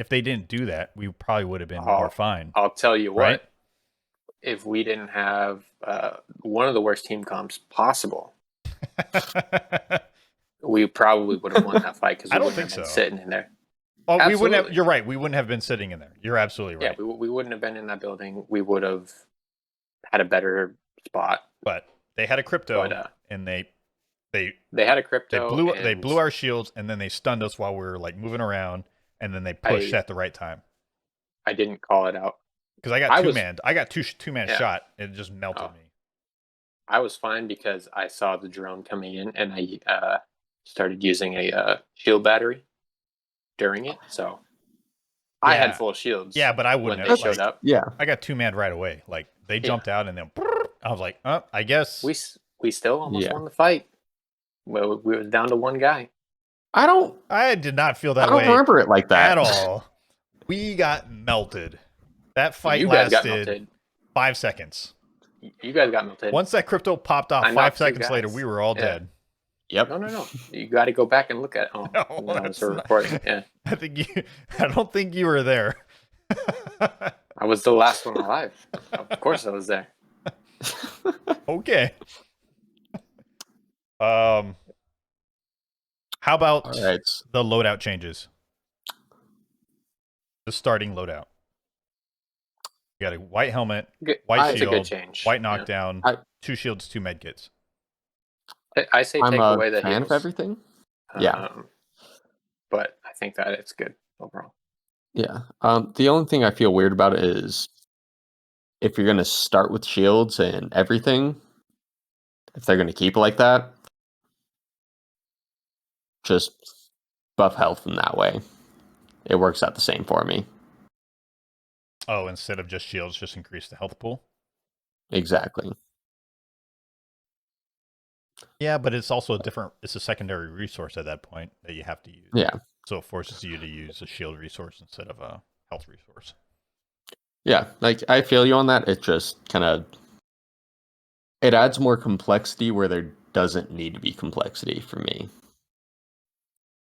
they didn't do that, we probably would have been more fine. I'll tell you what. Right? If we didn't have one of the worst team comps possible, we probably would have won that fight because we wouldn't have been sitting in there. Oh, we wouldn't have. You're right. We wouldn't have been sitting in there. You're absolutely right. Yeah, we wouldn't have been in that building. We would have had a better spot. But they had a crypto, and they had a crypto. They blew our shields, and then they stunned us while we were like moving around, and then they pushed at the right time. I didn't call it out because I got two-man. I got two-man shot. It just melted me. I was fine because I saw the drone coming in, and I started using a shield battery during it. So I had full shields. Yeah, but I wouldn't when they showed up. Yeah, I got two-man right away. Like they jumped out, and then I was like, "Oh, I guess we still almost won the fight." Well, we were down to one guy. I did not feel that way. I don't remember it like that at all. We got melted. That fight lasted 5 seconds. You guys got melted. Once that crypto popped off, 5 seconds later, we were all dead. Yep. No. You got to go back and look at. Oh, no, that's recording. Yeah. I don't think you were there. I was the last one alive. Of course, I was there. Okay. How about the loadout changes? The starting loadout. You got a white helmet, white shield, a good change. White knockdown, 2 shields, 2 medkits. I say take away the fan of everything. Yeah, but I think that it's good overall. Yeah. The only thing I feel weird about it is if you're going to start with shields and everything, if they're going to keep it like that, just buff health in that way. It works out the same for me. Oh, instead of just shields, just increase the health pool? Exactly. Yeah, but it's also it's a secondary resource at that point that you have to use. Yeah. So it forces you to use a shield resource instead of a health resource. Yeah, like I feel you on that. It just kind of It adds more complexity where there doesn't need to be complexity for me.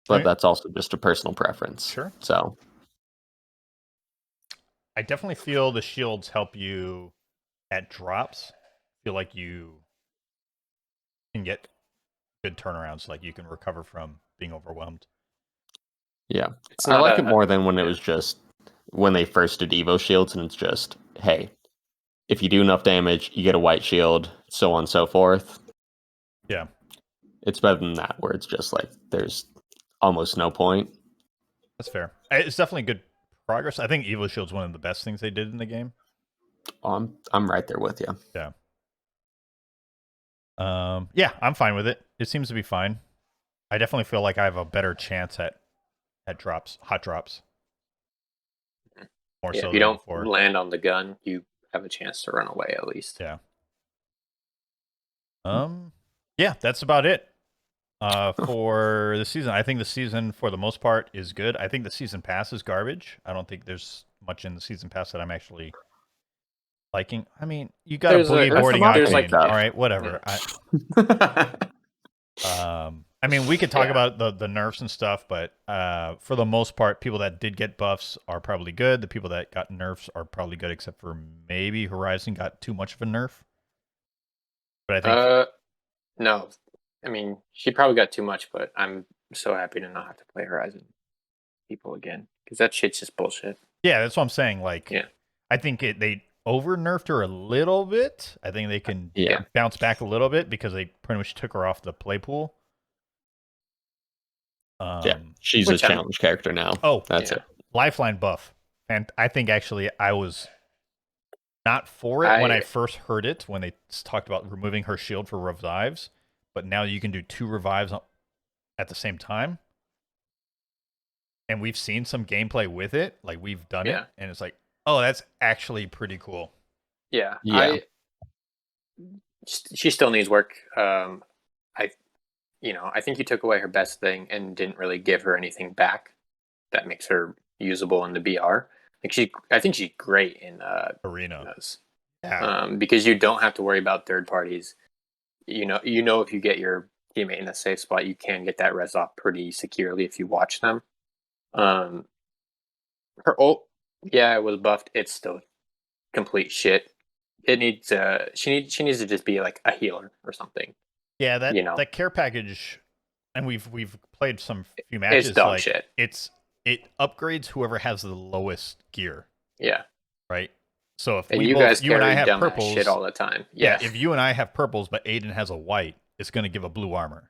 But that's also just a personal preference. Sure. So I definitely feel the shields help you at drops. Feel like you can get good turnarounds, like you can recover from being overwhelmed. yeah, It's I not like a- it more than when it was just when they first did Evo shields, and it's just, hey, if you do enough damage, you get a white shield, so on and so forth. Yeah. It's better than that, where it's just like there's almost no point. That's fair. It's definitely good progress. I think Evo Shield's one of the best things they did in the game. I'm right there with you. Yeah. Yeah, I'm fine with it. It seems to be fine. I definitely feel like I have a better chance at drops, hot drops. More so if you than don't before. land on the gun, you have a chance to run away at least. Yeah. Yeah, that's about it. For the season, I think the season for the most part is good. I think the season pass is garbage. I don't think there's much in the season pass that I'm actually liking. I mean, you got There's a boogie boarding there's octane. like- All right, whatever. I mean, we could talk about the nerfs and stuff, but for the most part, people that did get buffs are probably good. The people that got nerfs are probably good, except for maybe Horizon got too much of a nerf. But I think no, I mean she probably got too much, but I'm so happy to not have to play Horizon people again because that shit's just bullshit. yeah, that's what I'm saying. Like, Yeah. I think they over nerfed her a little bit. I think they can bounce back a little bit because they pretty much took her off the play pool. Yeah, she's a challenge character now. Oh, that's it. Lifeline buff, and I think actually I was not for it when I first heard it, when they talked about removing her shield for revives, but now you can do 2 revives at the same time. And we've seen some gameplay with it, like we've done it, and it's like, oh, that's actually pretty cool. Yeah. She still needs work. I think you took away her best thing and didn't really give her anything back that makes her usable in the BR. I think she's great in Arena. Because you don't have to worry about third parties. You know, if you get your teammate in a safe spot, you can get that res off pretty securely if you watch them. Her ult, it was buffed. It's still complete shit. It needs she needs to just be like a healer or something. Yeah, that care package, and we've played some few matches. It's dog shit. It upgrades whoever has the lowest gear. Yeah. Right. So if you and I have purples shit all the time. Yeah. If you and I have purples, but Aiden has a white, it's going to give a blue armor.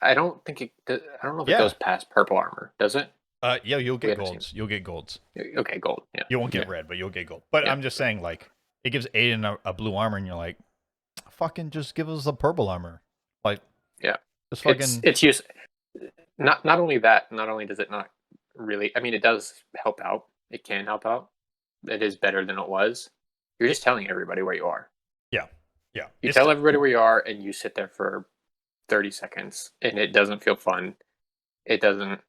I don't think it. I don't know if it goes past purple armor. Does it? Yeah, you'll get golds. You'll get golds. Okay, gold. Yeah. You won't get red, but you'll get gold. But I'm just saying, like, it gives Aiden a blue armor, and you're like, fucking just give us a purple armor. Like, just fucking. It's use. Not only that. Not only does it not really. I mean, it does help out. It can help out. It is better than it was. You're just telling everybody where you are. Yeah. You tell everybody where you are, and you sit there for 30 seconds, and it doesn't feel fun. It doesn't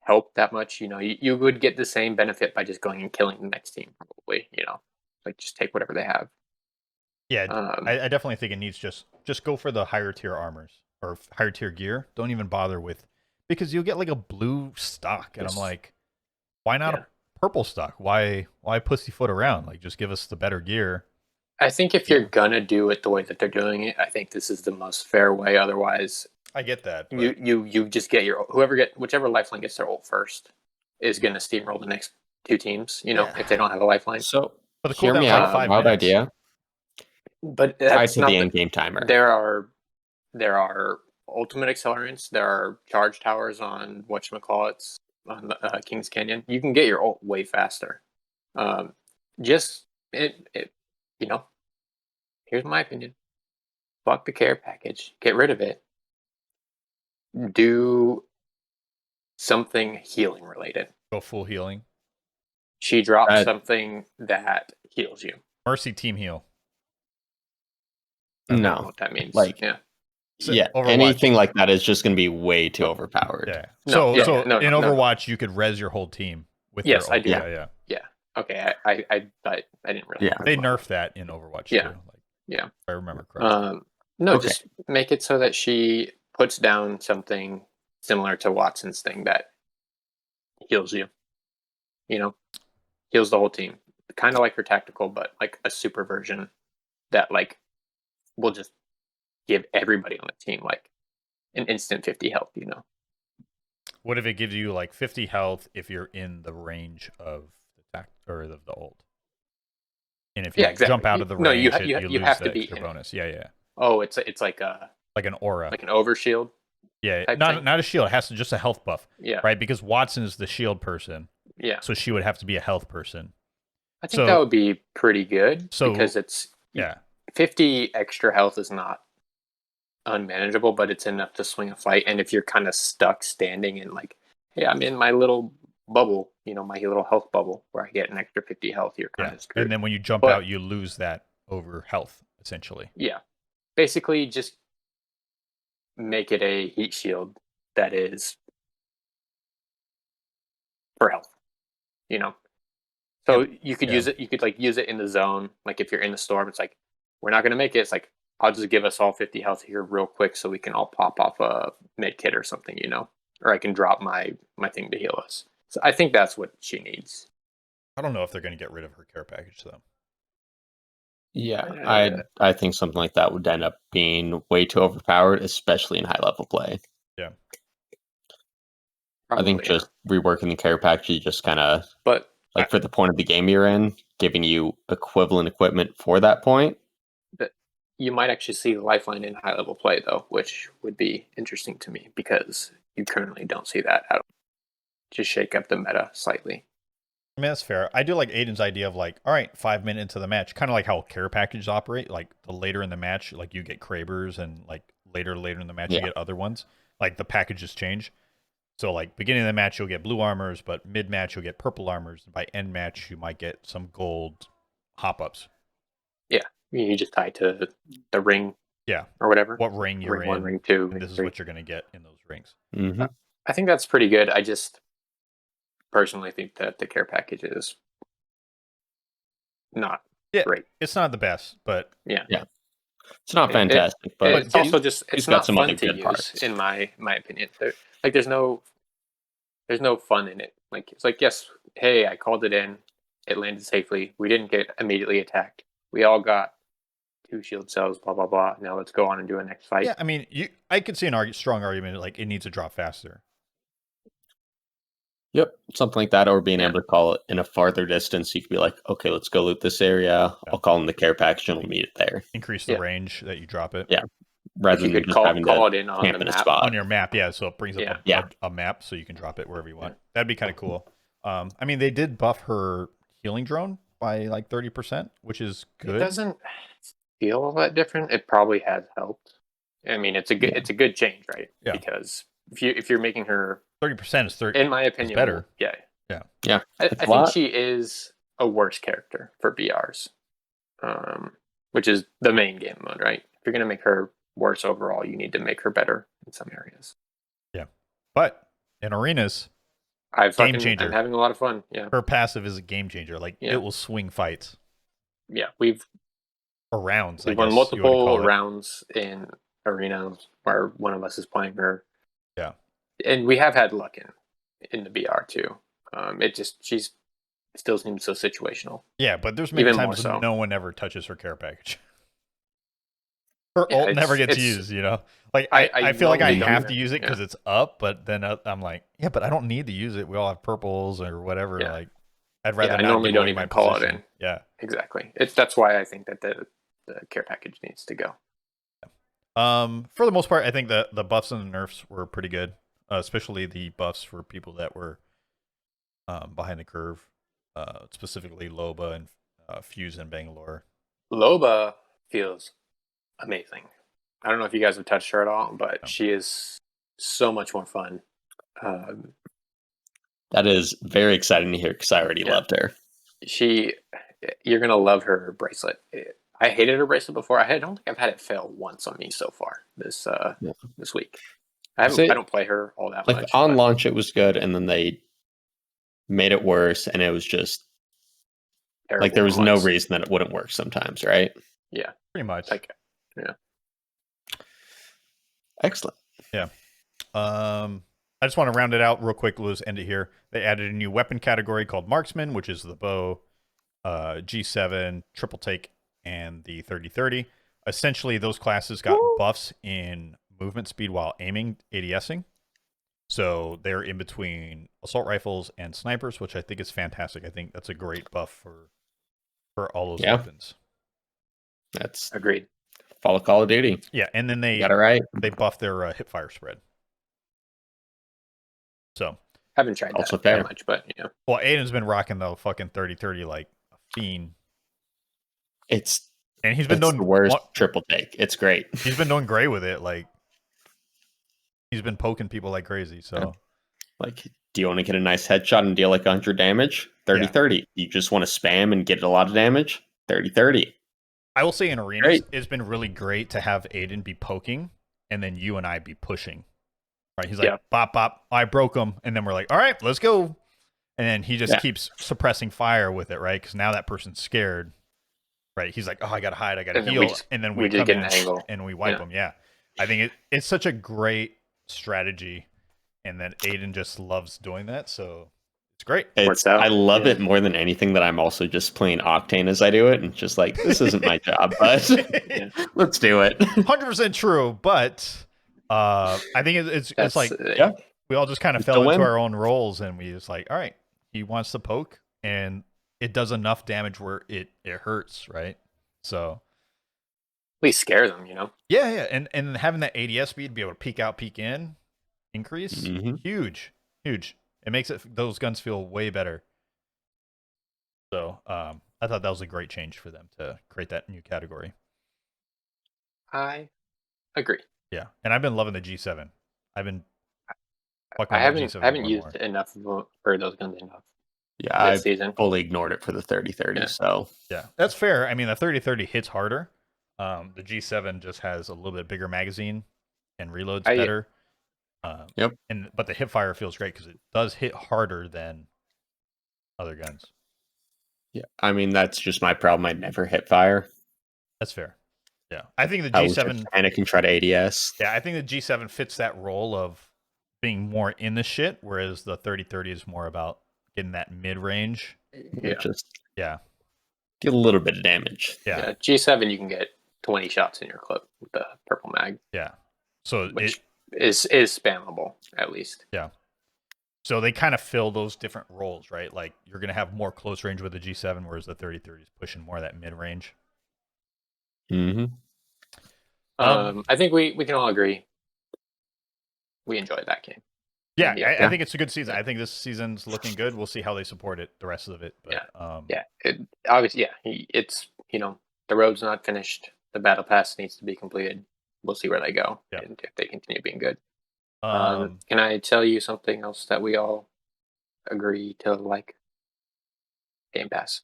help that much. You would get the same benefit by just going and killing the next team, probably. Like just take whatever they have. Yeah, I definitely think it needs just go for the higher tier armors or higher tier gear. Don't even bother with, because you'll get like a blue stock, and I'm like, why not a purple stock? Why pussyfoot around? Like, just give us the better gear. I think if you're gonna do it the way that they're doing it, I think this is the most fair way. Otherwise, I get that. You just get whichever lifeline gets their ult first is gonna steamroll the next 2 teams. If they don't have a lifeline. So, but the hear me out. 5 wild minutes. idea. But tied to the end game timer. There are ultimate accelerants. There are charge towers on whatchamacallits on Kings Canyon. You can get your ult way faster. Here's my opinion. Fuck the care package. Get rid of it. Do something healing related. Go full healing. She drops something that heals you. Mercy team heal. I don't know what that means. So anything like that is just going to be way too overpowered. Yeah. So in Overwatch, you could res your whole team with. Yes, your I do. Yeah. Yeah. Okay, I didn't really. Yeah. know They about nerfed that in Overwatch Yeah. too. Like, Yeah. if I remember correctly. No, Okay. just make it so that she puts down something similar to Watson's thing that heals you. You know, heals the whole team. Kind of like her tactical, but like a super version that like will just give everybody on the team like an instant 50 health. You know. What if it gives you like 50 health if you're in the range of the the ult? And if you Yeah, exactly. jump out of the No, you range, you you lose have the to be extra in it. bonus. Yeah. Oh, it's like Like an aura. an overshield. Yeah, type not thing? not a shield. It has to just a health buff, Yeah. right? Because Watson is the shield person, Yeah. so she would have to be a health person. I think that would be pretty good because it's yeah, 50 extra health is not unmanageable, but it's enough to swing a fight. And if you're kind of stuck standing in like, hey, I'm in my little bubble, my little health bubble where I get an extra 50 health, you're kind of screwed. and then when you jump But- out, you lose that over health essentially. Yeah. Basically, just make it a heat shield that is for health, you know? So you could use it, you could like use it in the zone. Like if you're in the storm, it's like, we're not going to make it. It's like, I'll just give us all 50 health here real quick so we can all pop off a med kit or something, or I can drop my thing to heal us. So I think that's what she needs. I don't know if they're going to get rid of her care package though. Yeah, I think something like that would end up being way too overpowered, especially in high level play. Yeah. I think just reworking the care package just kind of, but like for the point of the game you're in, giving you equivalent equipment for that point. You might actually see the lifeline in high level play though, which would be interesting to me because you currently don't see that at all. Just shake up the meta slightly. I mean, that's fair. I do like Aiden's idea of like, all right, 5 minutes into the match, kind of like how care packages operate. Like the later in the match, like you get Kravers, and like later in the match, you get other ones. Like the packages change. So like beginning of the match, you'll get blue armors, but mid match, you'll get purple armors. By end match, you might get some gold hop ups. Yeah, you just tie to the ring. Yeah, or whatever. What ring you're ring in. 1, ring 2, and this is three. what you're going to get in those rings. Mm-hmm. I think that's pretty good. I just personally think that the care package is not great. It's not the best, but it's not fantastic. But it's also just it's not some fun other to good use, parts. in my opinion. There's no fun in it. Like it's like, yes, hey, I called it in, it landed safely. We didn't get immediately attacked. We all got 2 shield cells. Blah blah blah. Now let's go on and do a next fight. yeah, I mean, I could see an strong argument like it needs to drop faster. Yep, something like that, or being able to call it in a farther distance. You could be like, okay, let's go loot this area. I'll call in the care package and we'll meet it there. Increase the range that you drop it. Yeah, rather you than could just having call to it in on camp the in a map. spot. On your map, yeah, so it brings up a map so you can drop it wherever you want. That'd be kind of cool. I mean, they did buff her healing drone by like 30%, which is good. It doesn't feel all that different. It probably has helped. I mean, it's a good change, right? Yeah. Because if you're making her 30% is 30. in my opinion, better. Yeah. I think she is a worse character for BRs, which is the main game mode, right? If you're gonna make her worse overall, you need to make her better in some areas. Yeah, but in arenas, game changer. I'm having a lot of fun. Yeah, her passive is a game changer. Like it will swing fights. Yeah, we've won multiple rounds in arenas where one of us is playing her. Yeah, and we have had luck in the BR too. She still seems so situational. Yeah, but there's many times when no one ever touches her care package. Her ult never gets used, Like I feel like I have to use it because it's up, but then I'm like, yeah, but I don't need to use it. We all have purples or whatever. Yeah. Like I'd rather. I normally don't even call it in. Yeah, exactly. That's why I think that the care package needs to go. For the most part, I think the buffs and the nerfs were pretty good, especially the buffs for people that were behind the curve, specifically Loba and Fuse and Bangalore. Loba feels amazing. I don't know if you guys have touched her at all, but she is so much more fun. That is very exciting to hear because I already loved her. You're gonna love her bracelet. I hated her bracelet before. I don't think I've had it fail once on me so far this week. I don't play her all that much. Like on launch, it was good, and then they made it worse, and it was just terrible. Like there was no ones. reason that it wouldn't work sometimes, right? Yeah, Pretty much. like yeah. Excellent. Yeah. I just want to round it out real quick. We'll just end it here. They added a new weapon category called Marksman, which is the bow, G7, triple take, and the 30-30. Essentially, those classes got buffs in movement speed while aiming, ADSing. So they're in between assault rifles and snipers, which I think is fantastic. I think that's a great buff for all those weapons. That's Agreed. follow Call of Duty. Yeah, and then they got it right. They buffed their hip fire spread. So haven't tried also that fair. that much, but you know. Well, Aiden's been rocking the fucking 30-30 like a fiend. And he's been doing the worst triple take. It's great. He's been doing great with it. Like he's been poking people like crazy. So, yeah. Like, do you want to get a nice headshot and deal like 100 damage? 30-30. You just want to spam and get a lot of damage? 30-30. I will say in arenas, it's been really great to have Aiden be poking and then you and I be pushing. Right? He's like, bop, bop, I broke him. And then we're like, all right, let's go. And then he just keeps suppressing fire with it, right? Because now that person's scared. Right? He's like, oh, I got to hide, I got to heal. And then we come get in an angle. And we wipe him. Yeah. I think it's such a great strategy. And then Aiden just loves doing that. So it's great. I love it more than anything that I'm also just playing Octane as I do it. And just like, this isn't my job, but let's do it. 100% true. But I think it's like we all just kind of fell into our own roles and we just like, all right, he wants to poke and it does enough damage where it hurts, right? So at least scare them, you know? Yeah. And having that ADS speed, be able to peek out, peek in, increase, huge. It makes those guns feel way better. So I thought that was a great change for them to create that new category. I agree. Yeah, and I've been loving the G7. I haven't used enough for those guns enough. Yeah, I've fully ignored it for the 30-30. Yeah. So yeah, that's fair. I mean, the 30-30 hits harder. The G7 just has a little bit bigger magazine and reloads better. But the hip fire feels great because it does hit harder than other guns. Yeah, I mean that's just my problem. I never hit fire. That's fair. Yeah, I think the G7 and it can try to ADS. Yeah, I think the G7 fits that role of being more in the shit, whereas the 30-30 is more about getting that mid range. Get a little bit of damage. Yeah. G7 you can get 20 shots in your clip with the purple mag. Yeah, so which is spammable at least. Yeah. So they kind of fill those different roles, right? Like you're gonna have more close range with the G7, whereas the 30-30 is pushing more of that mid range. I think we can all agree we enjoyed that game. Yeah, I think it's a good season. I think this season's looking good. We'll see how they support it the rest of it. But, obviously, it's the road's not finished. The battle pass needs to be completed. We'll see where they go and if they continue being good. Can I tell you something else that we all agree to like? Game Pass.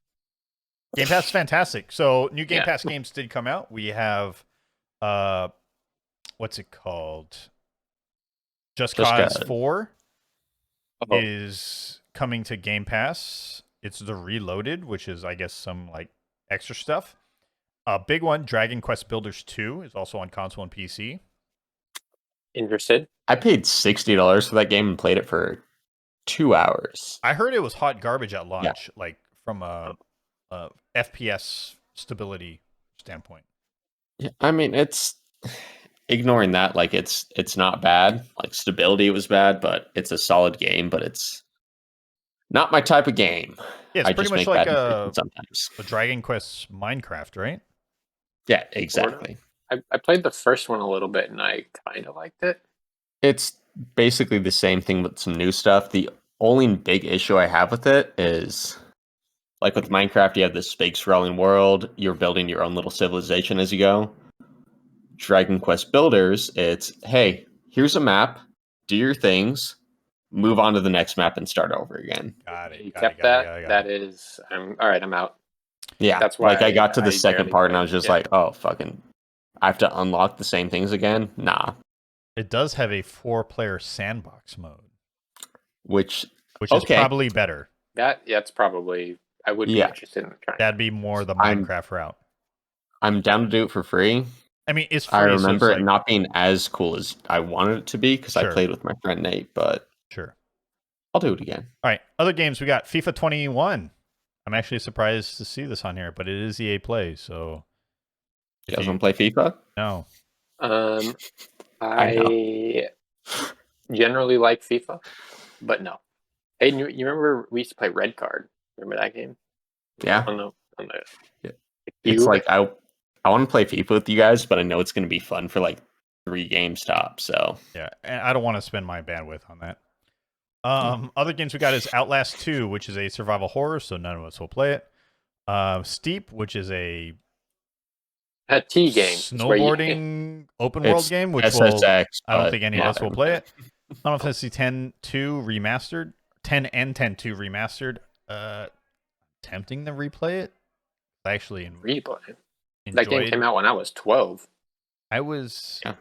Game Pass is fantastic. So new Game Pass games did come out. We have what's it called? Just Cause 4 is coming to Game Pass. It's the Reloaded, which is I guess some like extra stuff. A big one, Dragon Quest Builders 2 is also on console and PC. Interested? I paid $60 for that game and played it for 2 hours. I heard it was hot garbage at launch, like from a FPS stability standpoint. Yeah, I mean, it's ignoring that, like it's not bad. Like stability was bad, but it's a solid game. But it's not my type of game. Yeah, it's pretty much like a sometimes Dragon Quest Minecraft, right? Yeah, exactly. I played the first one a little bit and I kind of liked it. It's basically the same thing with some new stuff. The only big issue I have with it is, like with Minecraft, you have this big sprawling world. You're building your own little civilization as you go. Dragon Quest Builders, it's, hey, here's a map, do your things, move on to the next map and start over again. Got it. That is, all right, I'm out. Yeah, that's why I got to the second part and I was just like, oh, fucking, I have to unlock the same things again? Nah. It does have a 4-player sandbox mode. Which is probably better. That's probably I would be Yeah. interested in trying. That'd be more the I'm- Minecraft route. I'm down to do it for free. I mean, it's free. I so it's remember it like, not being as cool as I wanted it to be because I Sure. played with my friend Nate, but sure. I'll do it again. All right, other games we got FIFA 21. I'm actually surprised to see this on here, but it is EA Play, so You guys want to play FIFA? no. I generally like FIFA, but no. Hey, you remember we used to play Red Card? Remember that game? Yeah. On the Yeah. the It's cube? like I want to play FIFA with you guys, but I know it's going to be fun for like 3 games top. So Yeah, and I don't want to spend my bandwidth on that. Other games we got is Outlast 2, which is a survival horror, so none of us will play it. Steep, which is a T game. snowboarding open world it's game, which SSX. I don't but think any of us will modern. play it. Final Fantasy 10-2 remastered, 10 and 10-2 remastered. Tempting to replay it. I actually Replay. enjoyed. That game came out when I was 12. I was Yeah.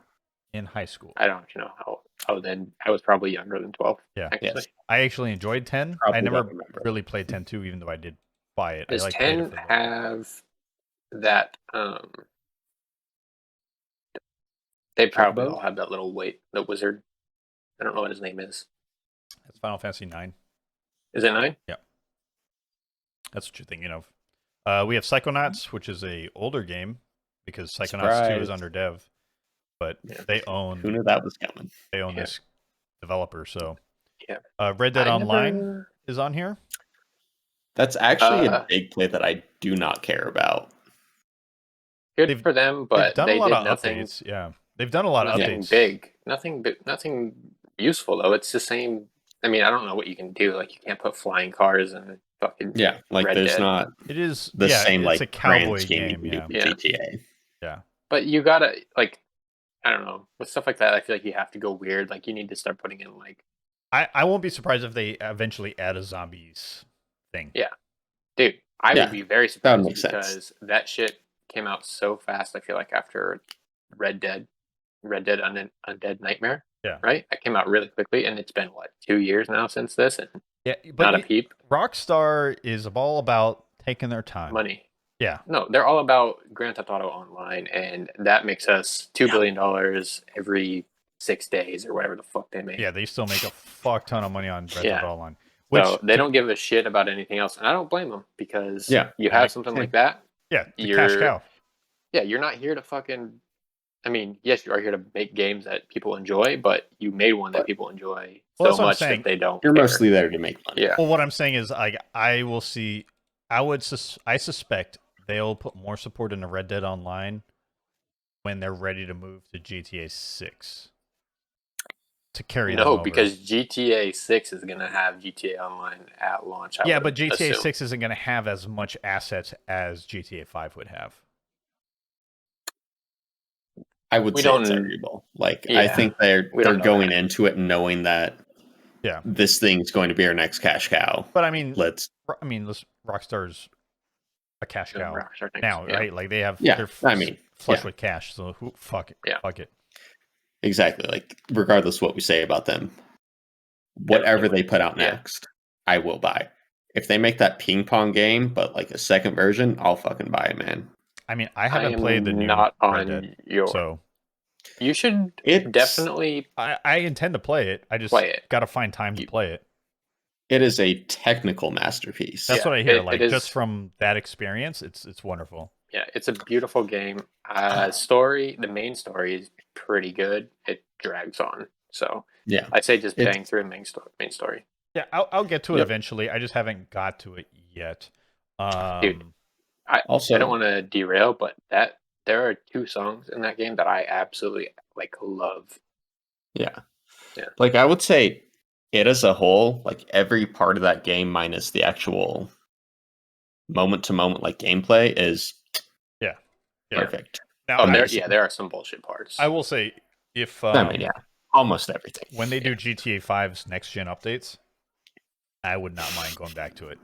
in high school. I don't know how. Oh, then I was probably younger than 12. Yeah. Actually. Yes. I actually enjoyed 10. Probably I never don't remember. really played 10-2, even though I did buy it. Does I played it 10 for the- have that? They probably Turbo? all have that little the wizard. I don't know what his name is. That's Final Fantasy 9. Is it 9? That's what you're thinking of. We have Psychonauts, which is a older game because Psychonauts 2 is Surprise. under dev, but Yeah. they Who own knew that was coming? they own Yeah. this developer. So Yeah. Red Dead I Online never- is on here. That's actually a Uh, big play that I do not care about. Good They've- for them, They've but done they a lot did of nothing. updates. Yeah, they've done a lot of Nothing updates. big. Nothing useful though. It's the same. I mean, I don't know what you can do. Like you can't put flying cars in fucking. Yeah, like Red there's Dead. not It is the same it's like a cowboy grand scheme game. you Yeah, can do Yeah. with GTA. But you gotta like, I don't know, with stuff like that. I feel like you have to go weird. Like you need to start putting in like, I won't be surprised if they eventually add a zombies thing. Yeah. dude, I Yeah, would be very that surprised would make sense. because that shit came out so fast. I feel like after Red Dead Undead Nightmare. Yeah. Right. That came out really quickly, and it's been what 2 years now since this, and Yeah, not but a peep. Rockstar is all about taking their time. Money. Yeah, No, they're all about Grand Theft Auto Online, and that makes us $2 billion every 6 days or whatever the fuck they make. yeah, they still make a fuck ton of money on Red Dead Yeah. Online. Which So they don't give a shit about anything else, and I don't blame them because Yeah. you have something like that. Yeah, the you're- cash cow. Yeah, you're not here to fucking. I mean, yes, you are here to make games that people enjoy, but you made one that people enjoy Well, so that's what I'm much saying. that they don't. You're care. mostly there to make money. Yeah. Well, what I'm saying is, I will see. I suspect they'll put more support into Red Dead Online when they're ready to move to GTA 6 to carry them No, over. because GTA 6 is gonna have GTA Online at launch. I yeah, would but GTA assume. 6 isn't going to have as much assets as GTA 5 would have. I would We say it's don't- arguable. Like I Yeah, think they're we don't know going that. into it knowing that Yeah. this thing's going to be our next cash cow. But I mean, Let's Rockstar's a cash cow Rockstar things, now, yeah. right? Like they have, Yeah, they're I mean, flush yeah. with cash. So fuck it, Yeah. fuck it. exactly like regardless of what we say about them, whatever they put out Yeah. next, I will buy. If they make that ping pong game, but like a second version, I'll fucking buy it, man. I mean, I I haven't am played the new not Red on Dead, your. so You should It's- definitely. I intend to play it. I just Play it. got to find time to play it. It is a technical masterpiece. That's Yeah, what I hear. it Like is- just from that experience, it's wonderful. Yeah, it's a beautiful game. The main story is pretty good. It drags on, so Yeah. I'd say just It's- bang through the main story. Yeah, I'll get to it Yep. eventually. I just haven't got to it yet. Dude. Also, I don't want to derail, but there are 2 songs in that game that I absolutely love. yeah. Yeah. Like I would say it as a whole, like every part of that game minus the actual moment to moment like gameplay is Yeah. perfect. Now, Oh, Amazing. there are some bullshit parts. I will say if I mean, yeah. Almost everything. when they do GTA 5's next gen updates, I would not mind going back to it.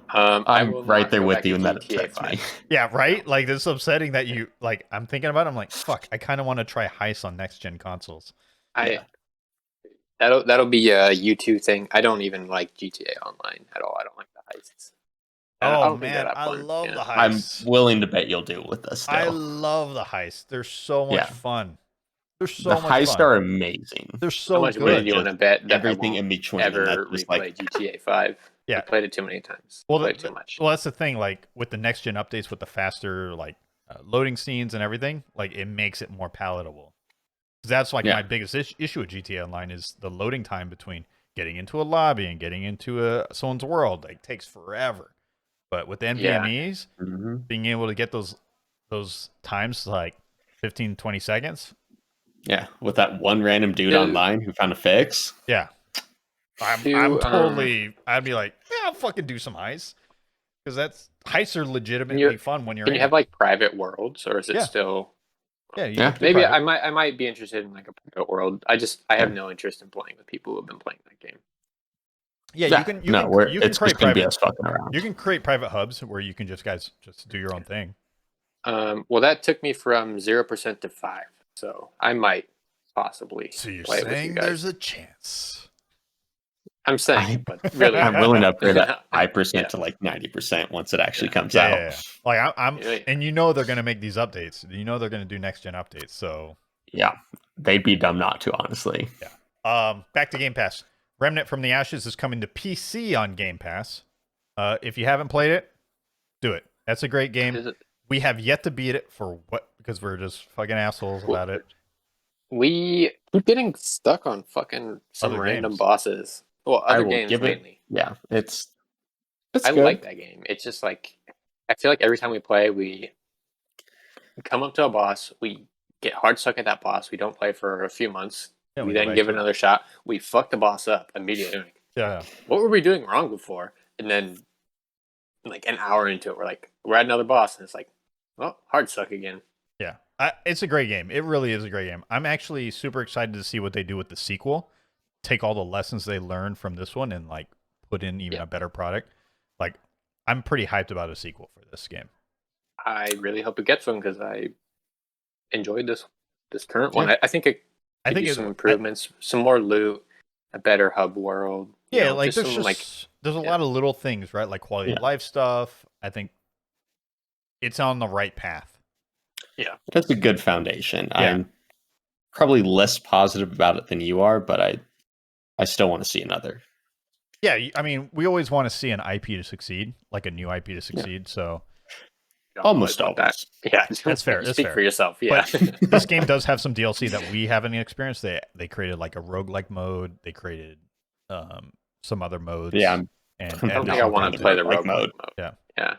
I will I'm right not there go with back you to in that GTA upsets me. 5. Yeah, right? Like this is upsetting that you like I'm thinking about it, I'm like, fuck, I kind of want to try heist on next gen consoles. Yeah. That'll be a U2 thing. I don't even like GTA Online at all. I don't like the heists. I Oh don't think they're man, that I fun. love Yeah. the I'm heists. willing to bet you'll do it with us still. I love the heists. They're so much Yeah. fun. They're so The much heists fun. are amazing. They're How so much money good. do you want to Just bet that everything I won't in between, and ever that's just replay like GTA 5? Yeah. I played it too many times. Well, Played too much. Well, that's the thing. Like with the next gen updates, with the faster like loading scenes and everything, like it makes it more palatable. 'Cause that's like my biggest issue with GTA Online is the loading time between getting into a lobby and getting into someone's world. Like takes forever. But with the NVMEs, being able to get those times like 15, 20 seconds. Yeah, with that one random dude online who found a fix. Yeah. I'm totally, I'd be like, yeah, I'll fucking do some heists. Because heists are legitimately fun when you're Can in you have it. like private worlds, or is it still? Yeah, maybe I might be interested in like a private world. I have no interest in playing with people who have been playing that game. Yeah, you can create private. You can create private hubs where you can just do your own thing. Well, that took me from 0% to 5, so I might possibly. So you're play with you saying guys. there's a chance? I'm saying, but really, I'm willing to upgrade that 5% to like 90% once it actually comes out. Yeah. Like I'm and you know they're gonna make these updates. You know they're gonna do next gen updates. So yeah, they'd be dumb not to, honestly. Yeah. Back to Game Pass. Remnant from the Ashes is coming to PC on Game Pass. If you haven't played it, do it. That's a great game. We have yet to beat it because we're just fucking assholes about it. We keep getting stuck on fucking some Other random games. bosses. Well, other games mainly. Yeah, it's I good. like that game. It's just like I feel like every time we play, we come up to a boss, we get hard stuck at that boss. We don't play for a few months. Yeah, we then give it another shot. We fuck the boss up immediately. Yeah. What were we doing wrong before? And then, like an hour into it, we're at another boss, and it's like, well, hard stuck again. Yeah, it's a great game. It really is a great game. I'm actually super excited to see what they do with the sequel. Take all the lessons they learned from this one and like put in even a better product. Like, I'm pretty hyped about a sequel for this game. I really hope it gets one because I enjoyed this current one. I think it could do some improvements, some more loot, a better hub world. Yeah, like there's a lot of little things, right? Like quality of life stuff. I think it's on the right path. Yeah, that's a good foundation. Yeah. I'm probably less positive about it than you are, but I still want to see another. Yeah, I mean, we always want to see an IP to succeed, like a new IP to succeed. So almost always. That. Yeah, that's fair. Speak for yourself. Yeah, but this game does have some DLC that we haven't experienced. They created like a roguelike mode. They created some other modes. Yeah, I don't think I want to play the roguelike mode. Yeah.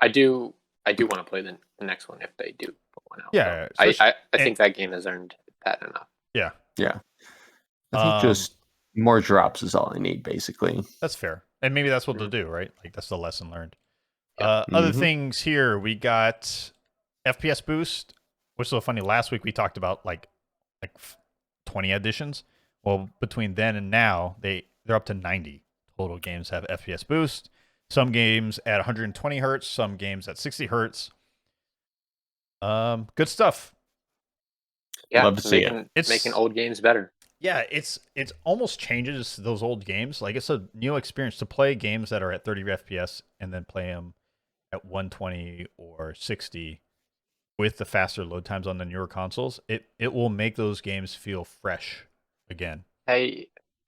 I do want to play the next one if they do put one out. Yeah, I think that game has earned that enough. Yeah. I think just more drops is all I need, basically. That's fair, and maybe that's what they'll do, right? Like that's the lesson learned. Other things here, we got FPS Boost, which is so funny. Last week we talked about like 20 additions. Well, between then and now, they're up to 90 total games have FPS Boost. Some games at 120 hertz, some games at 60 hertz. Good stuff. Yeah, love to see it. It's making old games better. Yeah, it's almost changes those old games. Like it's a new experience to play games that are at 30 FPS and then play them at 120 or 60 with the faster load times on the newer consoles. It will make those games feel fresh again. I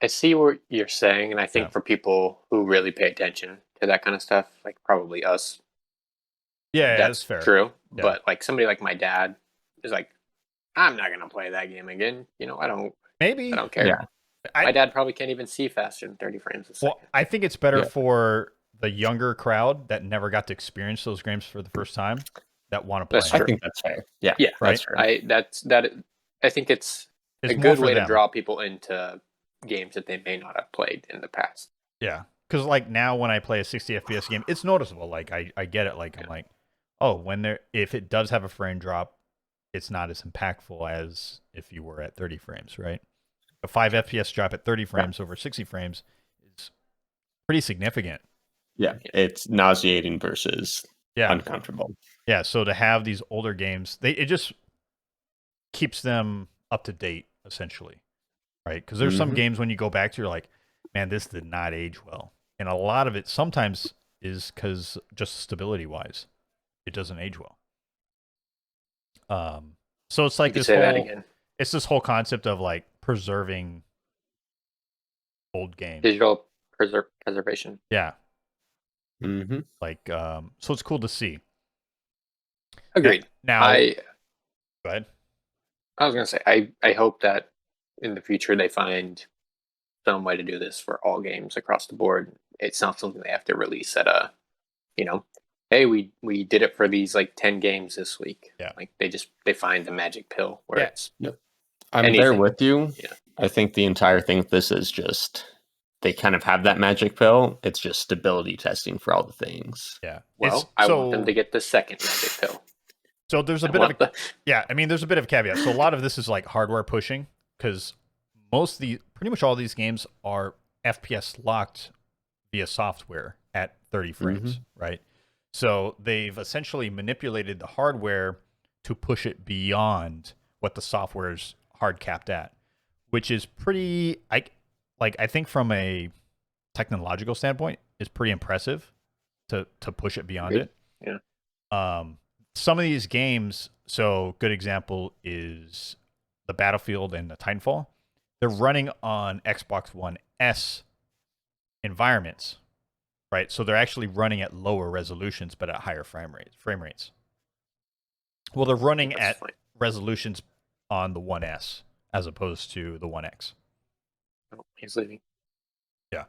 see what you're saying, and I think for people who really pay attention to that kind of stuff, like probably us. Yeah, that's fair. True. Yeah. But like somebody like my dad is like, I'm not gonna play that game again. I don't care. Yeah. My dad probably can't even see faster than 30 frames a second. Well, I think it's better for the younger crowd that never got to experience those games for the first time that want to play. I think that's fair. Yeah, right. I think it's a good way to draw people into games that they may not have played in the past. Yeah, because like now when I play a 60 FPS game, it's noticeable. Like I get it. Like I'm like, oh, if it does have a frame drop, it's not as impactful as if you were at 30 frames, right? A 5 FPS drop at 30 frames over 60 frames is pretty significant. Yeah, it's nauseating versus uncomfortable. Yeah, so to have these older games, it just keeps them up to date, essentially, right? Because there's some games when you go back to, you're like, man, this did not age well. And a lot of it sometimes is because just stability wise, it doesn't age well. So it's like You could this say that whole, again. it's this whole concept of like preserving old games. Digital preservation. Yeah. Mm-hmm. Like, so it's cool to see. Agreed. Now, I go ahead. was gonna say I hope that in the future they find some way to do this for all games across the board. It's not something they have to release at a, hey, we did it for these like 10 games this week. Yeah. Like they find the magic pill where Yeah. it's I'm anything. there with you. Yeah. I think the entire thing with this is just they kind of have that magic pill. It's just stability testing for all the things. Yeah. Well, I want them to get the second magic pill. So there's a bit of yeah, I mean, there's a bit of a caveat. So a lot of this is like hardware pushing because pretty much all these games are FPS locked via software at 30 frames, right? So they've essentially manipulated the hardware to push it beyond what the software's hard capped at, which is pretty, I think from a technological standpoint, is pretty impressive to push it beyond it. Yeah. Some of these games, so good example is the Battlefield and the Titanfall. They're running on Xbox One S environments, right? So they're actually running at lower resolutions, but at higher frame rates. Well, they're running at resolutions on the One S as opposed to the One X. Oh, he's leaving. Yeah.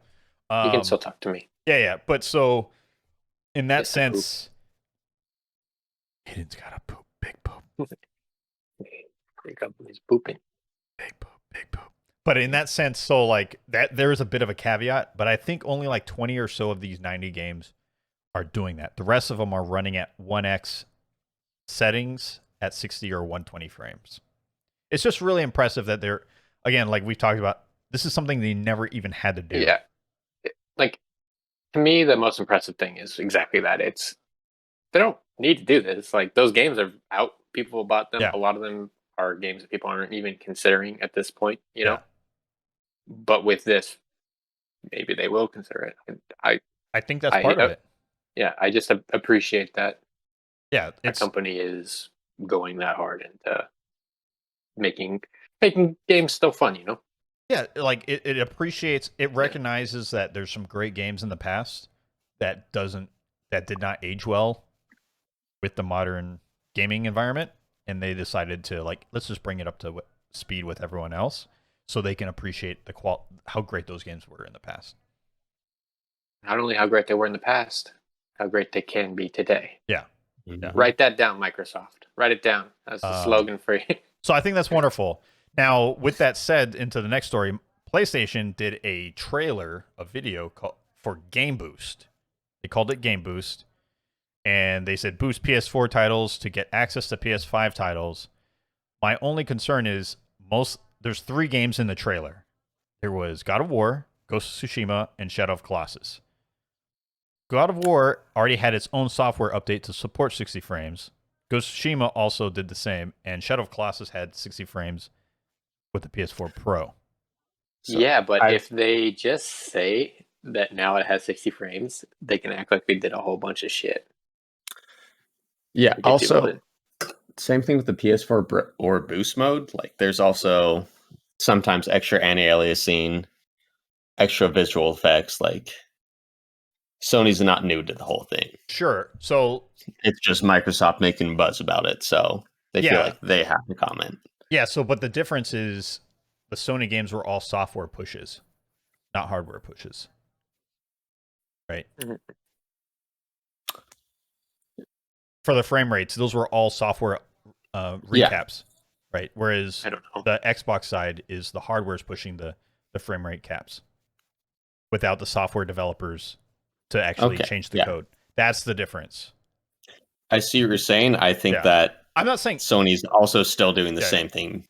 You can still talk to me. Yeah. But so in that sense, Aiden's got a poop, big poop. He's pooping. Big poop. But in that sense, so like that, there is a bit of a caveat, but I think only like 20 or so of these 90 games are doing that. The rest of them are running at 1x settings at 60 or 120 frames. It's just really impressive that they're, again, like we've talked about, this is something they never even had to do. Yeah. Like, to me, the most impressive thing is exactly that. They don't need to do this. Like, those games are out. People bought them. Yeah. A lot of them are games that people aren't even considering at this point, know? But with this, maybe they will consider it. I think that's part of it. Yeah, I just appreciate that. Yeah, a company is going that hard into making games still fun, Yeah, like it appreciates, it recognizes that there's some great games in the past that did not age well with the modern gaming environment, and they decided to like, let's just bring it up to speed with everyone else so they can appreciate how great those games were in the past. Not only how great they were in the past, how great they can be today. Yeah. Write that down, Microsoft. Write it down. That's the slogan for you. So I think that's wonderful. Now, with that said, into the next story, PlayStation did a trailer, a video for Game Boost. They called it Game Boost. And they said boost PS4 titles to get access to PS5 titles. My only concern is there's 3 games in the trailer. There was God of War, Ghost of Tsushima, and Shadow of Colossus. God of War already had its own software update to support 60 frames. Ghost of Tsushima also did the same, and Shadow of Colossus had 60 frames with the PS4 Pro. So yeah, but if they just say that now it has 60 frames, they can act like they did a whole bunch of shit. Yeah, also, same thing with the PS4 or boost mode. Like, there's also sometimes extra anti-aliasing, extra visual effects. Like, Sony's not new to the whole thing. Sure. So it's just Microsoft making buzz about it, so they feel like they have to comment. Yeah, so but the difference is the Sony games were all software pushes, not hardware pushes. Right? Mm-hmm. For the frame rates, those were all software recaps, right? Whereas the Xbox side is the hardware's pushing the frame rate caps without the software developers to actually change the code. That's the difference. I see what you're saying. I think that I'm not saying Sony's also still doing the same thing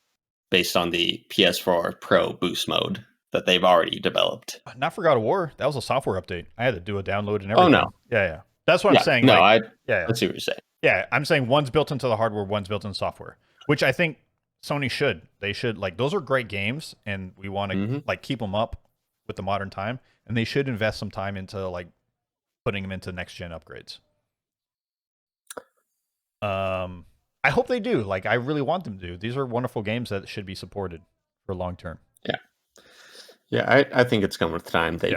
based on the PS4 Pro boost mode that they've already developed. Not for God of War. That was a software update. I had to do a download and everything. Oh, no. Yeah. That's what I'm saying. No, I see what you're saying. Yeah, I'm saying one's built into the hardware, one's built into software, which I think Sony should. They should, like, those are great games, and we want to like keep them up with the modern time, and they should invest some time into like putting them into next gen upgrades. I hope they do. Like, I really want them to. These are wonderful games that should be supported for long term. Yeah, I think it's coming with time. They've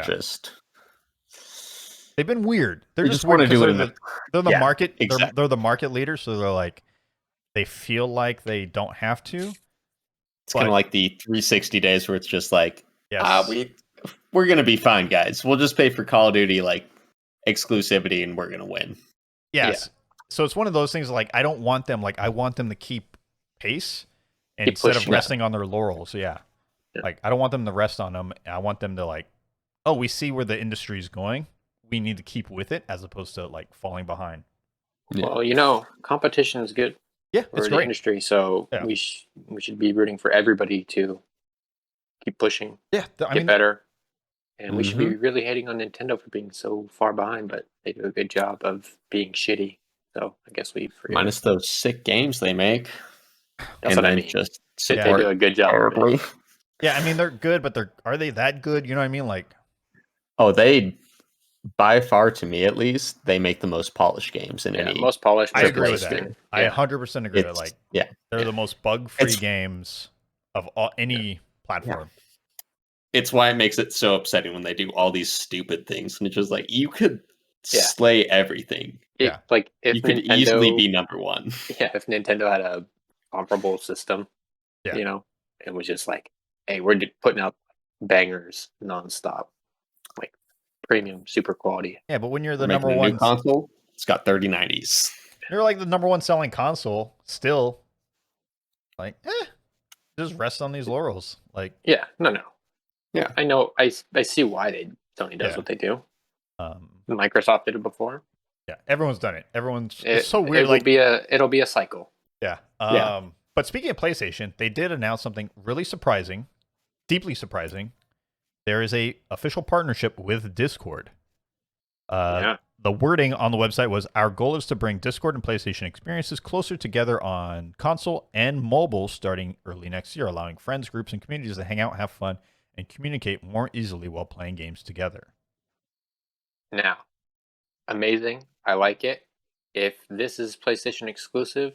been weird. They're they just just weird want to do because it. they're the Yeah, market. exactly. They're the market leaders, so they're like they feel like they don't have to. It's kind of like the 360 days where it's just like, Yes. we're gonna be fine, guys. We'll just pay for Call of Duty like exclusivity, and we're gonna win. Yes. So it's one of those things like I don't want them like I want them to keep pace and Keep instead of pushing. resting on their laurels. Yeah. Like I don't want them to rest on them. I want them to like, oh, we see where the industry is going. We need to keep with it as opposed to like falling behind. Yeah. Well, competition is good Yeah, for it's the great. industry, so Yeah. we should be rooting for everybody to keep pushing, Yeah, get better, and we should Mhm. be really hating on Nintendo for being so far behind, but they do a good job of being shitty. So I guess we forgive Minus those sick games they make, That's and what I then mean. just They support do a good job. Of it. terribly. Yeah, I mean they're good, but are they that good? You know what I mean? Like, Oh, they by far, to me at least, they make the most polished games in Yeah, any. most polished. I most agree with consistent. that. I Yeah. 100% agree. It's Like, yeah, they're the most bug-free It's- games of any platform. it's why it makes it so upsetting when they do all these stupid things, and it's just like you could Yeah. slay everything. Yeah. Like if You could Nintendo, easily be number one. Yeah, if Nintendo had a comparable system, Yeah. it was just like, hey, we're putting out bangers nonstop, like premium, super quality. Yeah, but when you're the We're making number a one, new console. It's got 3090s. you're like the number one selling console still. Like, just rest on these laurels. Like, Yeah, no. Yeah. I know. I see why Sony does Yeah. what they do. um, Microsoft did it before. yeah, everyone's done it. It's so weird. It'll be a cycle. Yeah. Yeah. But speaking of PlayStation, they did announce something really surprising, deeply surprising. There is a official partnership with Discord. Yeah. The wording on the website was, our goal is to bring Discord and PlayStation experiences closer together on console and mobile starting early next year, allowing friends, groups, and communities to hang out, have fun, and communicate more easily while playing games together. Now, amazing. I like it. If this is PlayStation exclusive,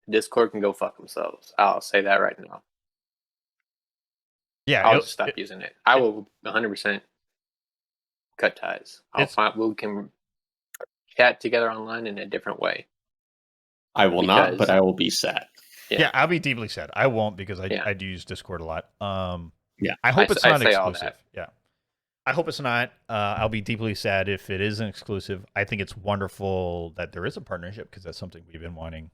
Discord can go fuck themselves. I'll say that right now. Yeah, I'll just stop using it. I will 100% cut ties. We can chat together online in a different way. I will not, but I will be sad. Yeah, I'll be deeply sad. I won't because I do use Discord a lot. Yeah, I hope it's not say all exclusive. that. Yeah, I hope it's not. I'll be deeply sad if it isn't exclusive. I think it's wonderful that there is a partnership because that's something we've been wanting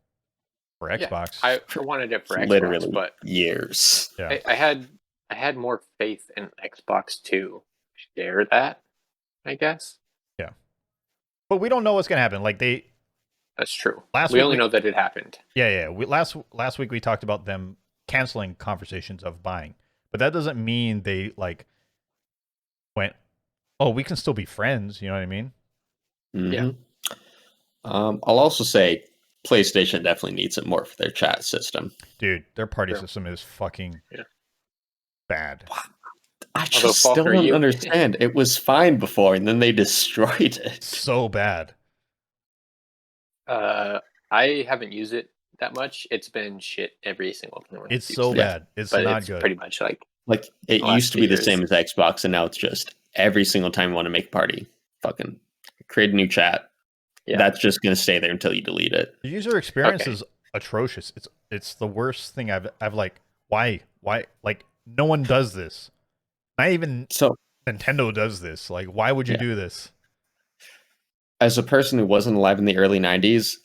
for Xbox. I wanted it for Xbox, Literally but years. Yeah. I had more faith in Xbox to share that, I guess. Yeah, but we don't know what's gonna happen. Like That's true. Last we week only know that it happened. Yeah. Last week we talked about them canceling conversations of buying, but that doesn't mean they like went, oh, we can still be friends. You know what I mean? Mm-hmm. Yeah. I'll also say PlayStation definitely needs it more for their chat system. Dude, their party system is fucking bad. I just still don't understand. It was fine before, and then they destroyed it. So bad. I haven't used it that much. It's been shit every single time. It's so bad. It's not good. Pretty much like it used to be the same as Xbox, and now it's just every single time you want to make a party, fucking create a new chat. Yeah. That's just going to stay there until you delete it. The user experience is atrocious. It's the worst thing I've like. Why like no one does this. Not even Nintendo does this. Like, why would you do this? As a person who wasn't alive in the early 90s,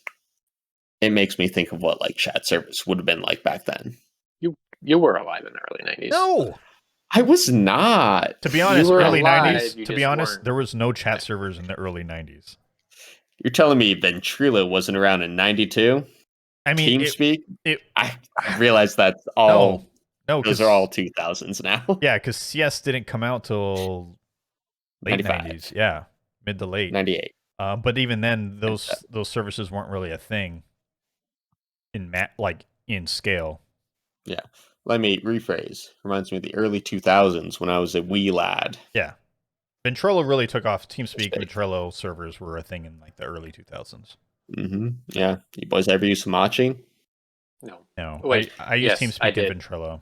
it makes me think of what like chat service would have been like back then. You were alive in the early 90s. No. I was not. To be honest, early 90s, to be honest, there was no chat servers in the early 90s. You're telling me Ventrilo wasn't around in 92? I mean, TeamSpeak? I realize that's all. No, those are all 2000s now. Yeah, because CS didn't come out till late 90s. Yeah, mid to late 98. But even then, those services weren't really a thing in scale. Yeah, let me rephrase. Reminds me of the early 2000s when I was a wee lad. Yeah. Ventrilo really took off. TeamSpeak Mistake. Ventrilo servers were a thing in like the early 2000s. Mm-hmm. Yeah. You boys ever use Hamachi? No, Wait, I use yes, I TeamSpeak and did. Ventrilo.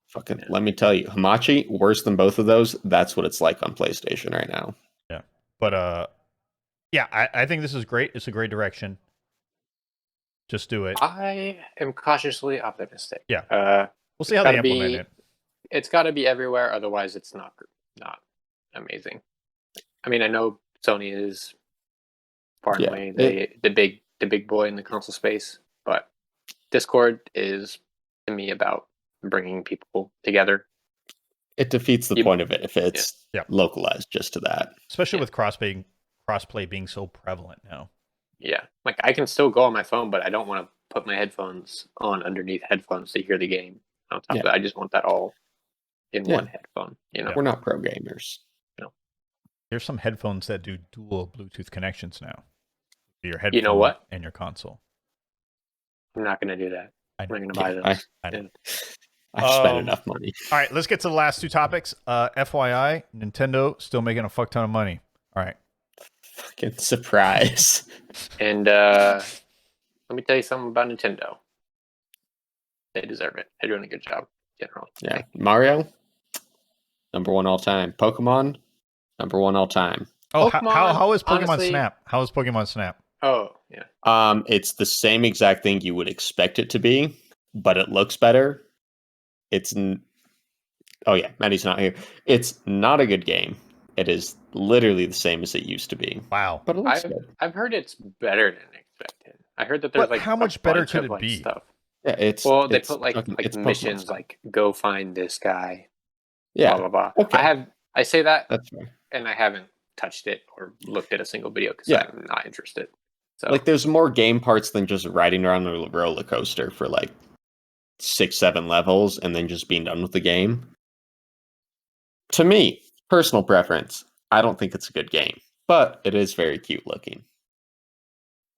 Fucking, Yeah. let me tell you, Hamachi, worse than both of those. That's what it's like on PlayStation right now. Yeah. But yeah, I think this is great. It's a great direction. Just do it. I am cautiously optimistic. Yeah. We'll We'll see how they implement it. It's got to be everywhere, otherwise it's not amazing. I mean, I know Sony is far and away the big boy in the console space, but Discord is to me about bringing people together. It defeats the point of it if it's localized just to that. Especially with crossplay being so prevalent now. Yeah, like I can still go on my phone, but I don't want to put my headphones on underneath headphones to hear the game. On top of that, I just want that all in one headphone. You know, we're not pro gamers. No, there's some headphones that do dual Bluetooth connections now. Your headphone, you know what? And your console. I'm not going to do that. I'm not going to buy those. I've spent enough money. All right, let's get to the last two topics. FYI, Nintendo still making a fuck ton of money. All right. Fucking surprise. And let me tell you something about Nintendo. They deserve it. They're doing a good job, generally. Yeah. Mario, #1 all time. Pokemon, #1 all time. Oh, how is Pokemon honestly, Snap? How is Pokemon Snap? Oh, yeah. It's the same exact thing you would expect it to be, but it looks better. Oh yeah, Maddie's not here. It's not a good game. It is literally the same as it used to be. Wow. But it looks good. I've heard it's better than expected. I heard that there's like how much better could it be? Stuff. Yeah, they put like missions like go find this guy. Yeah. Blah blah blah. Okay. I say that. That's fair. And I haven't touched it or looked at a single video because I'm not interested. So like there's more game parts than just riding around a roller coaster for like 6-7 levels and then just being done with the game. To me, personal preference, I don't think it's a good game, but it is very cute looking.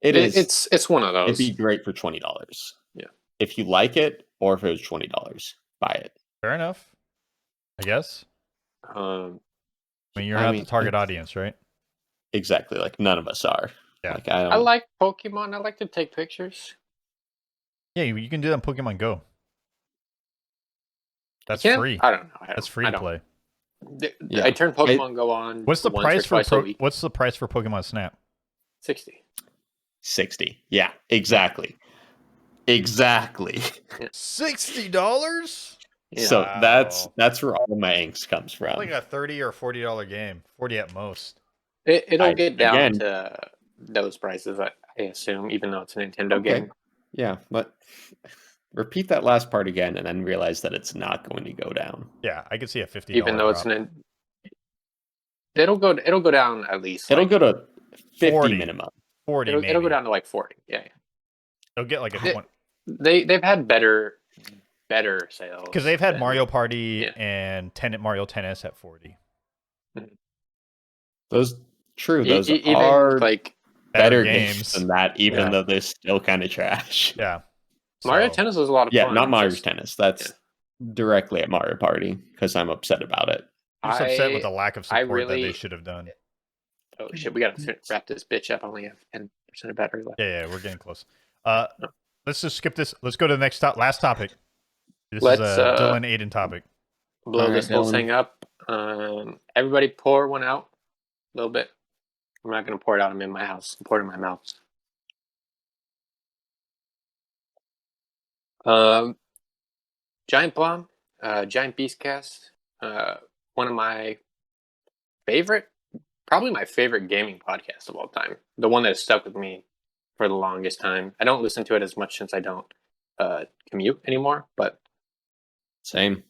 It's one of those. It'd be great for $20. Yeah. If you like it, or if it was $20, buy it. Fair enough. I guess. I mean, you're not the target audience, right? Exactly. Like none of us are. Yeah. Like, I like Pokemon. I like to take pictures. Yeah, you can do that in Pokemon Go. That's free. I don't know. That's free to play. I turn Pokemon Go on. What's the price for Pokemon Snap? 60. Yeah, exactly. Exactly. $60? Yeah. So that's where all my angst comes from. Like a $30 or $40 game. 40 at most. It'll get down to those prices, I assume, even though it's a Nintendo game. Yeah, but repeat that last part again and then realize that it's not going to go down. Yeah, I could see a $50 even though drop. It'll go down at least. It'll go to 50 40, minimum. 40 it'll go down to like 40. Yeah. It'll get like a 20. They've had better sales. Because they've had Mario Party and Mario Tennis at 40. Those are like better games than that, even though they're still kind of trash. Yeah. Mario Tennis was a lot of fun. Yeah, not Mario Tennis. That's directly at Mario Party because I'm upset about it. I'm just upset with the lack of support that they should have done. Oh shit, we gotta wrap this bitch up. I only have 10% of battery left. Yeah, we're getting close. Let's just skip this. Let's go to the last topic. This is a Dylan Aiden topic. Blow this whole thing up. Everybody pour one out a little bit. I'm not going to pour it out. I'm in my house. Pour it in my mouth. Giant Bomb, Giant Beast Cast. One of my probably my favorite gaming podcast of all time. The one that has stuck with me for the longest time. I don't listen to it as much since I don't commute anymore, but same.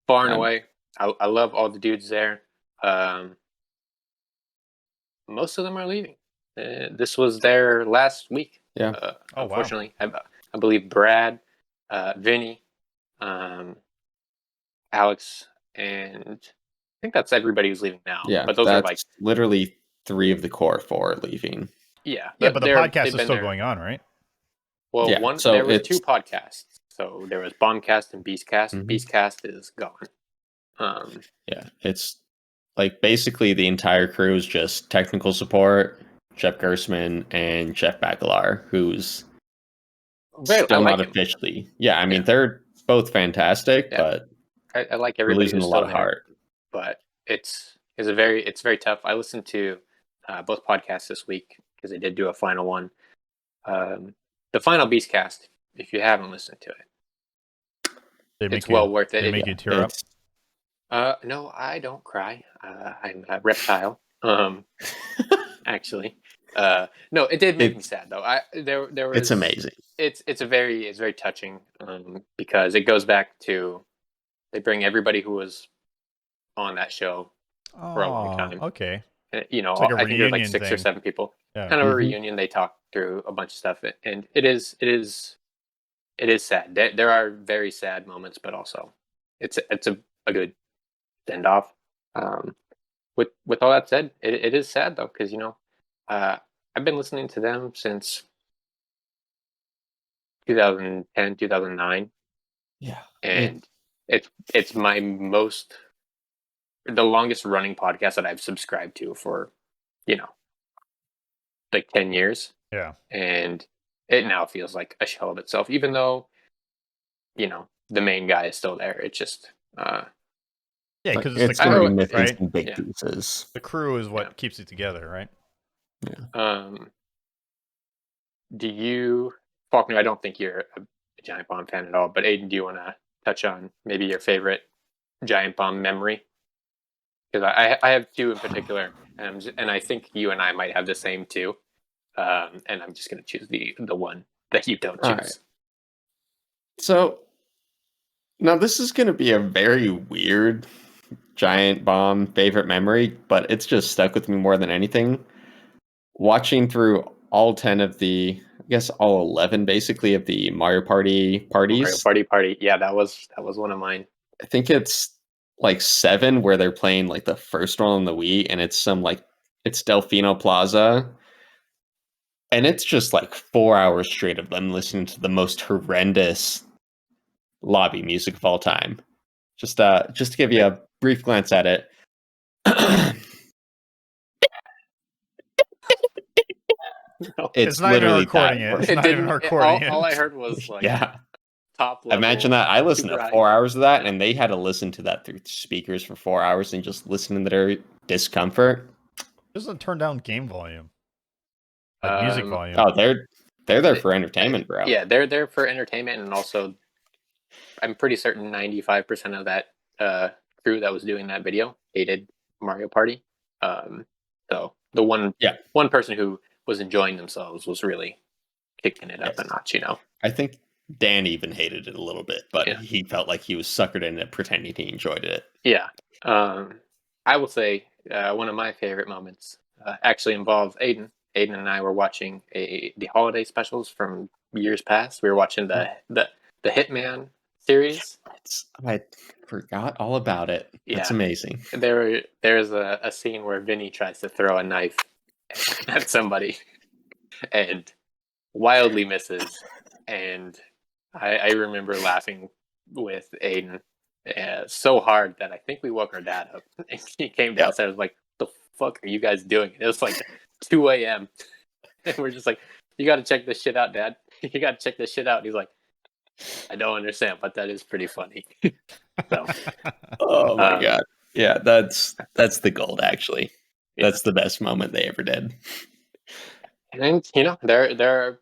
Far and away, I love all the dudes there. Most of them are leaving. This was their last week. Yeah. Unfortunately, wow. I believe Brad, Vinny, Alex, and I think that's everybody who's leaving now. Yeah, but those are like literally 3 of the core 4 are leaving. Yeah, but the podcast is still going on, right? Well, there were 2 podcasts So there was Bombcast and Beastcast. Mhm. Beastcast is gone. Yeah, it's like basically the entire crew is just technical support, Jeff Gersman and Jeff Bakalar, who's I still like not him. officially. Yeah, I mean Yeah. they're both fantastic, Yeah. but I like we're everybody losing who's a lot still of there, heart. but it's very tough. I listened to both podcasts this week because they did do a final one. The final Beastcast, if you haven't listened to it, it's well worth it. They make you tear up. No, I don't cry. I'm a reptile. Actually, no, it did make me sad though. There was It's amazing. It's very touching because it goes back to they bring everybody who was on that show for a long time. Okay. You know, It's like a I think there's like reunion 6 or thing. 7 people. Yeah. Kind of a Mhm. reunion. They talk through a bunch of stuff, and it is sad. There are very sad moments, but also it's a good send off. With all that said, it is sad though because I've been listening to them since 2010 2009, Yeah. and it's my the longest running podcast that I've subscribed to for like 10 years. Yeah. And it now feels like a shell of itself, even though the main guy is still there. It's just Yeah, because it's it's the going to crew, be missing right? some big Yeah. pieces. The crew is what Yeah. keeps it together, right? Do you, Faulkner? I don't think you're a Giant Bomb fan at all, but Aiden, do you want to touch on maybe your favorite Giant Bomb memory? Because I have two in particular, and I think you and I might have the same too. And I'm just going to choose the one that you don't choose. All right. So now this is going to be a very weird Giant Bomb favorite memory, but it's just stuck with me more than anything. Watching through all 10 of I guess all 11 basically of the Mario Party parties. Mario Party. Yeah, that was one of mine. I think it's like 7 where they're playing like the first one on the Wii, and it's it's Delfino Plaza. And it's just like 4 hours straight of them listening to the most horrendous lobby music of all time. Just to give you a brief glance at it. No. It's not even literally recording that. it. It's It not didn't. even recording it. All I heard was like top level. Imagine that. I listened super to high. 4 hours of that, and they had to listen to that through speakers for 4 hours and just listen to their discomfort. Doesn't turn down game volume, like music volume. Oh, they're there for entertainment, bro. Yeah, they're there for entertainment, and also, I'm pretty certain 95% of that crew that was doing that video hated Mario Party. So the one person who was enjoying themselves was really kicking it up a notch. I think Dan even hated it a little bit, but Yeah. he felt like he was suckered into pretending he enjoyed it. Yeah. I will say one of my favorite moments actually involves Aiden. Aiden and I were watching the holiday specials from years past. We were watching the Hitman series. I forgot all about it. Yeah. That's amazing. There's a scene where Vinny tries to throw a knife at somebody and wildly misses. And I remember laughing with Aiden so hard that I think we woke our dad up. And he came downstairs like, "The fuck are you guys doing?" It was like 2 a.m. And we're just like, "You got to check this shit out, Dad. You got to check this shit out." And he's like, "I don't understand, but that is pretty funny." So, oh my god, yeah, that's the gold. Actually, that's the best moment they ever did. And there are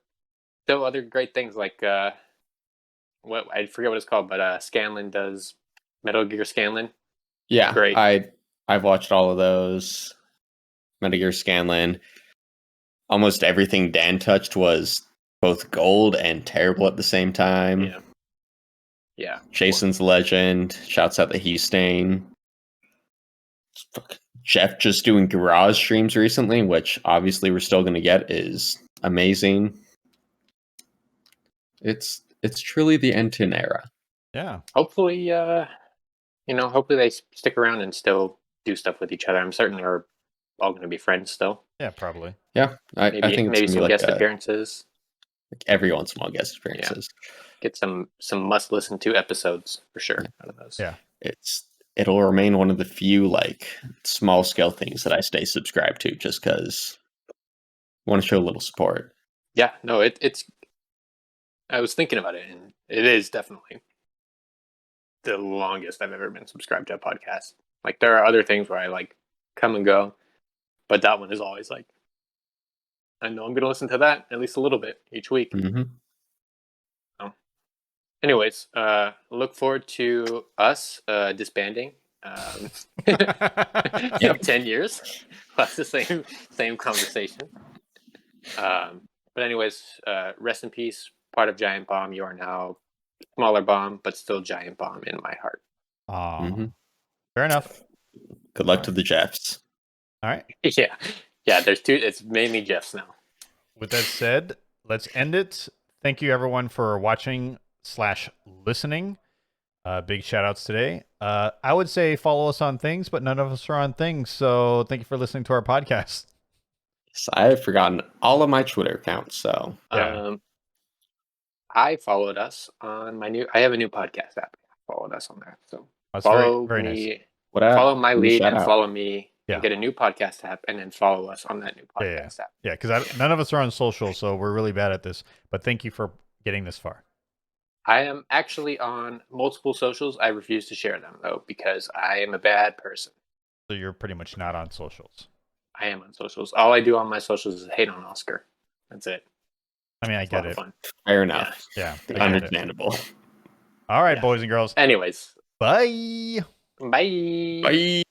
still other great things like what I forget what it's called, but Scanlan does Metal Gear Scanlan. Yeah, Great. I've watched all of those. Metal Gear Scanlan. Almost everything Dan touched was both gold and terrible at the same time. Yeah. Jason's Legend. Shouts out the Heastain. Jeff just doing garage streams recently, which obviously we're still going to get, is amazing. It's truly the N10 era. Yeah. Hopefully, hopefully they stick around and still do stuff with each other. I'm certain they're all going to be friends still. Yeah, probably. Yeah, I think Maybe some like guest appearances. like every once in a while guest appearances. Get some must listen to episodes for sure out of those. Yeah. It'll remain one of the few like small scale things that I stay subscribed to, just because I want to show a little support. Yeah, no, it's. I was thinking about it, and it is definitely the longest I've ever been subscribed to a podcast. Like there are other things where I like come and go, but that one is always like, I know I'm going to listen to that at least a little bit each week. Mm-hmm. Anyways, look forward to us disbanding. In 10 years. That's the same conversation. But anyways, rest in peace. Part of Giant Bomb. You are now smaller Bomb, but still Giant Bomb in my heart. Aw. Fair enough. Good luck to the Jeffs. All right. Yeah. There's two. It's mainly Jeffs now. With that said, let's end it. Thank you everyone for watching/listening. Big shout outs today. I would say follow us on things, but none of us are on things. So thank you for listening to our podcast. Yes, I have forgotten all of my Twitter accounts. So Yeah. I followed us on I have a new podcast app. I followed us on there. So That's follow very me. nice. what app? Follow my Give me a lead shout and out. follow me. Yeah. And get a new podcast app and then follow us on that new podcast app. Yeah, because none of us are on social, so we're really bad at this. But thank you for getting this far. I am actually on multiple socials. I refuse to share them though because I am a bad person. So you're pretty much not on socials. I am on socials. All I do on my socials is hate on Oscar. That's it. I mean, I It's a lot get of it. fun. Fair enough. Yeah, I get it. Understandable. All right, Yeah. boys and girls. Anyways, Bye. bye. Bye.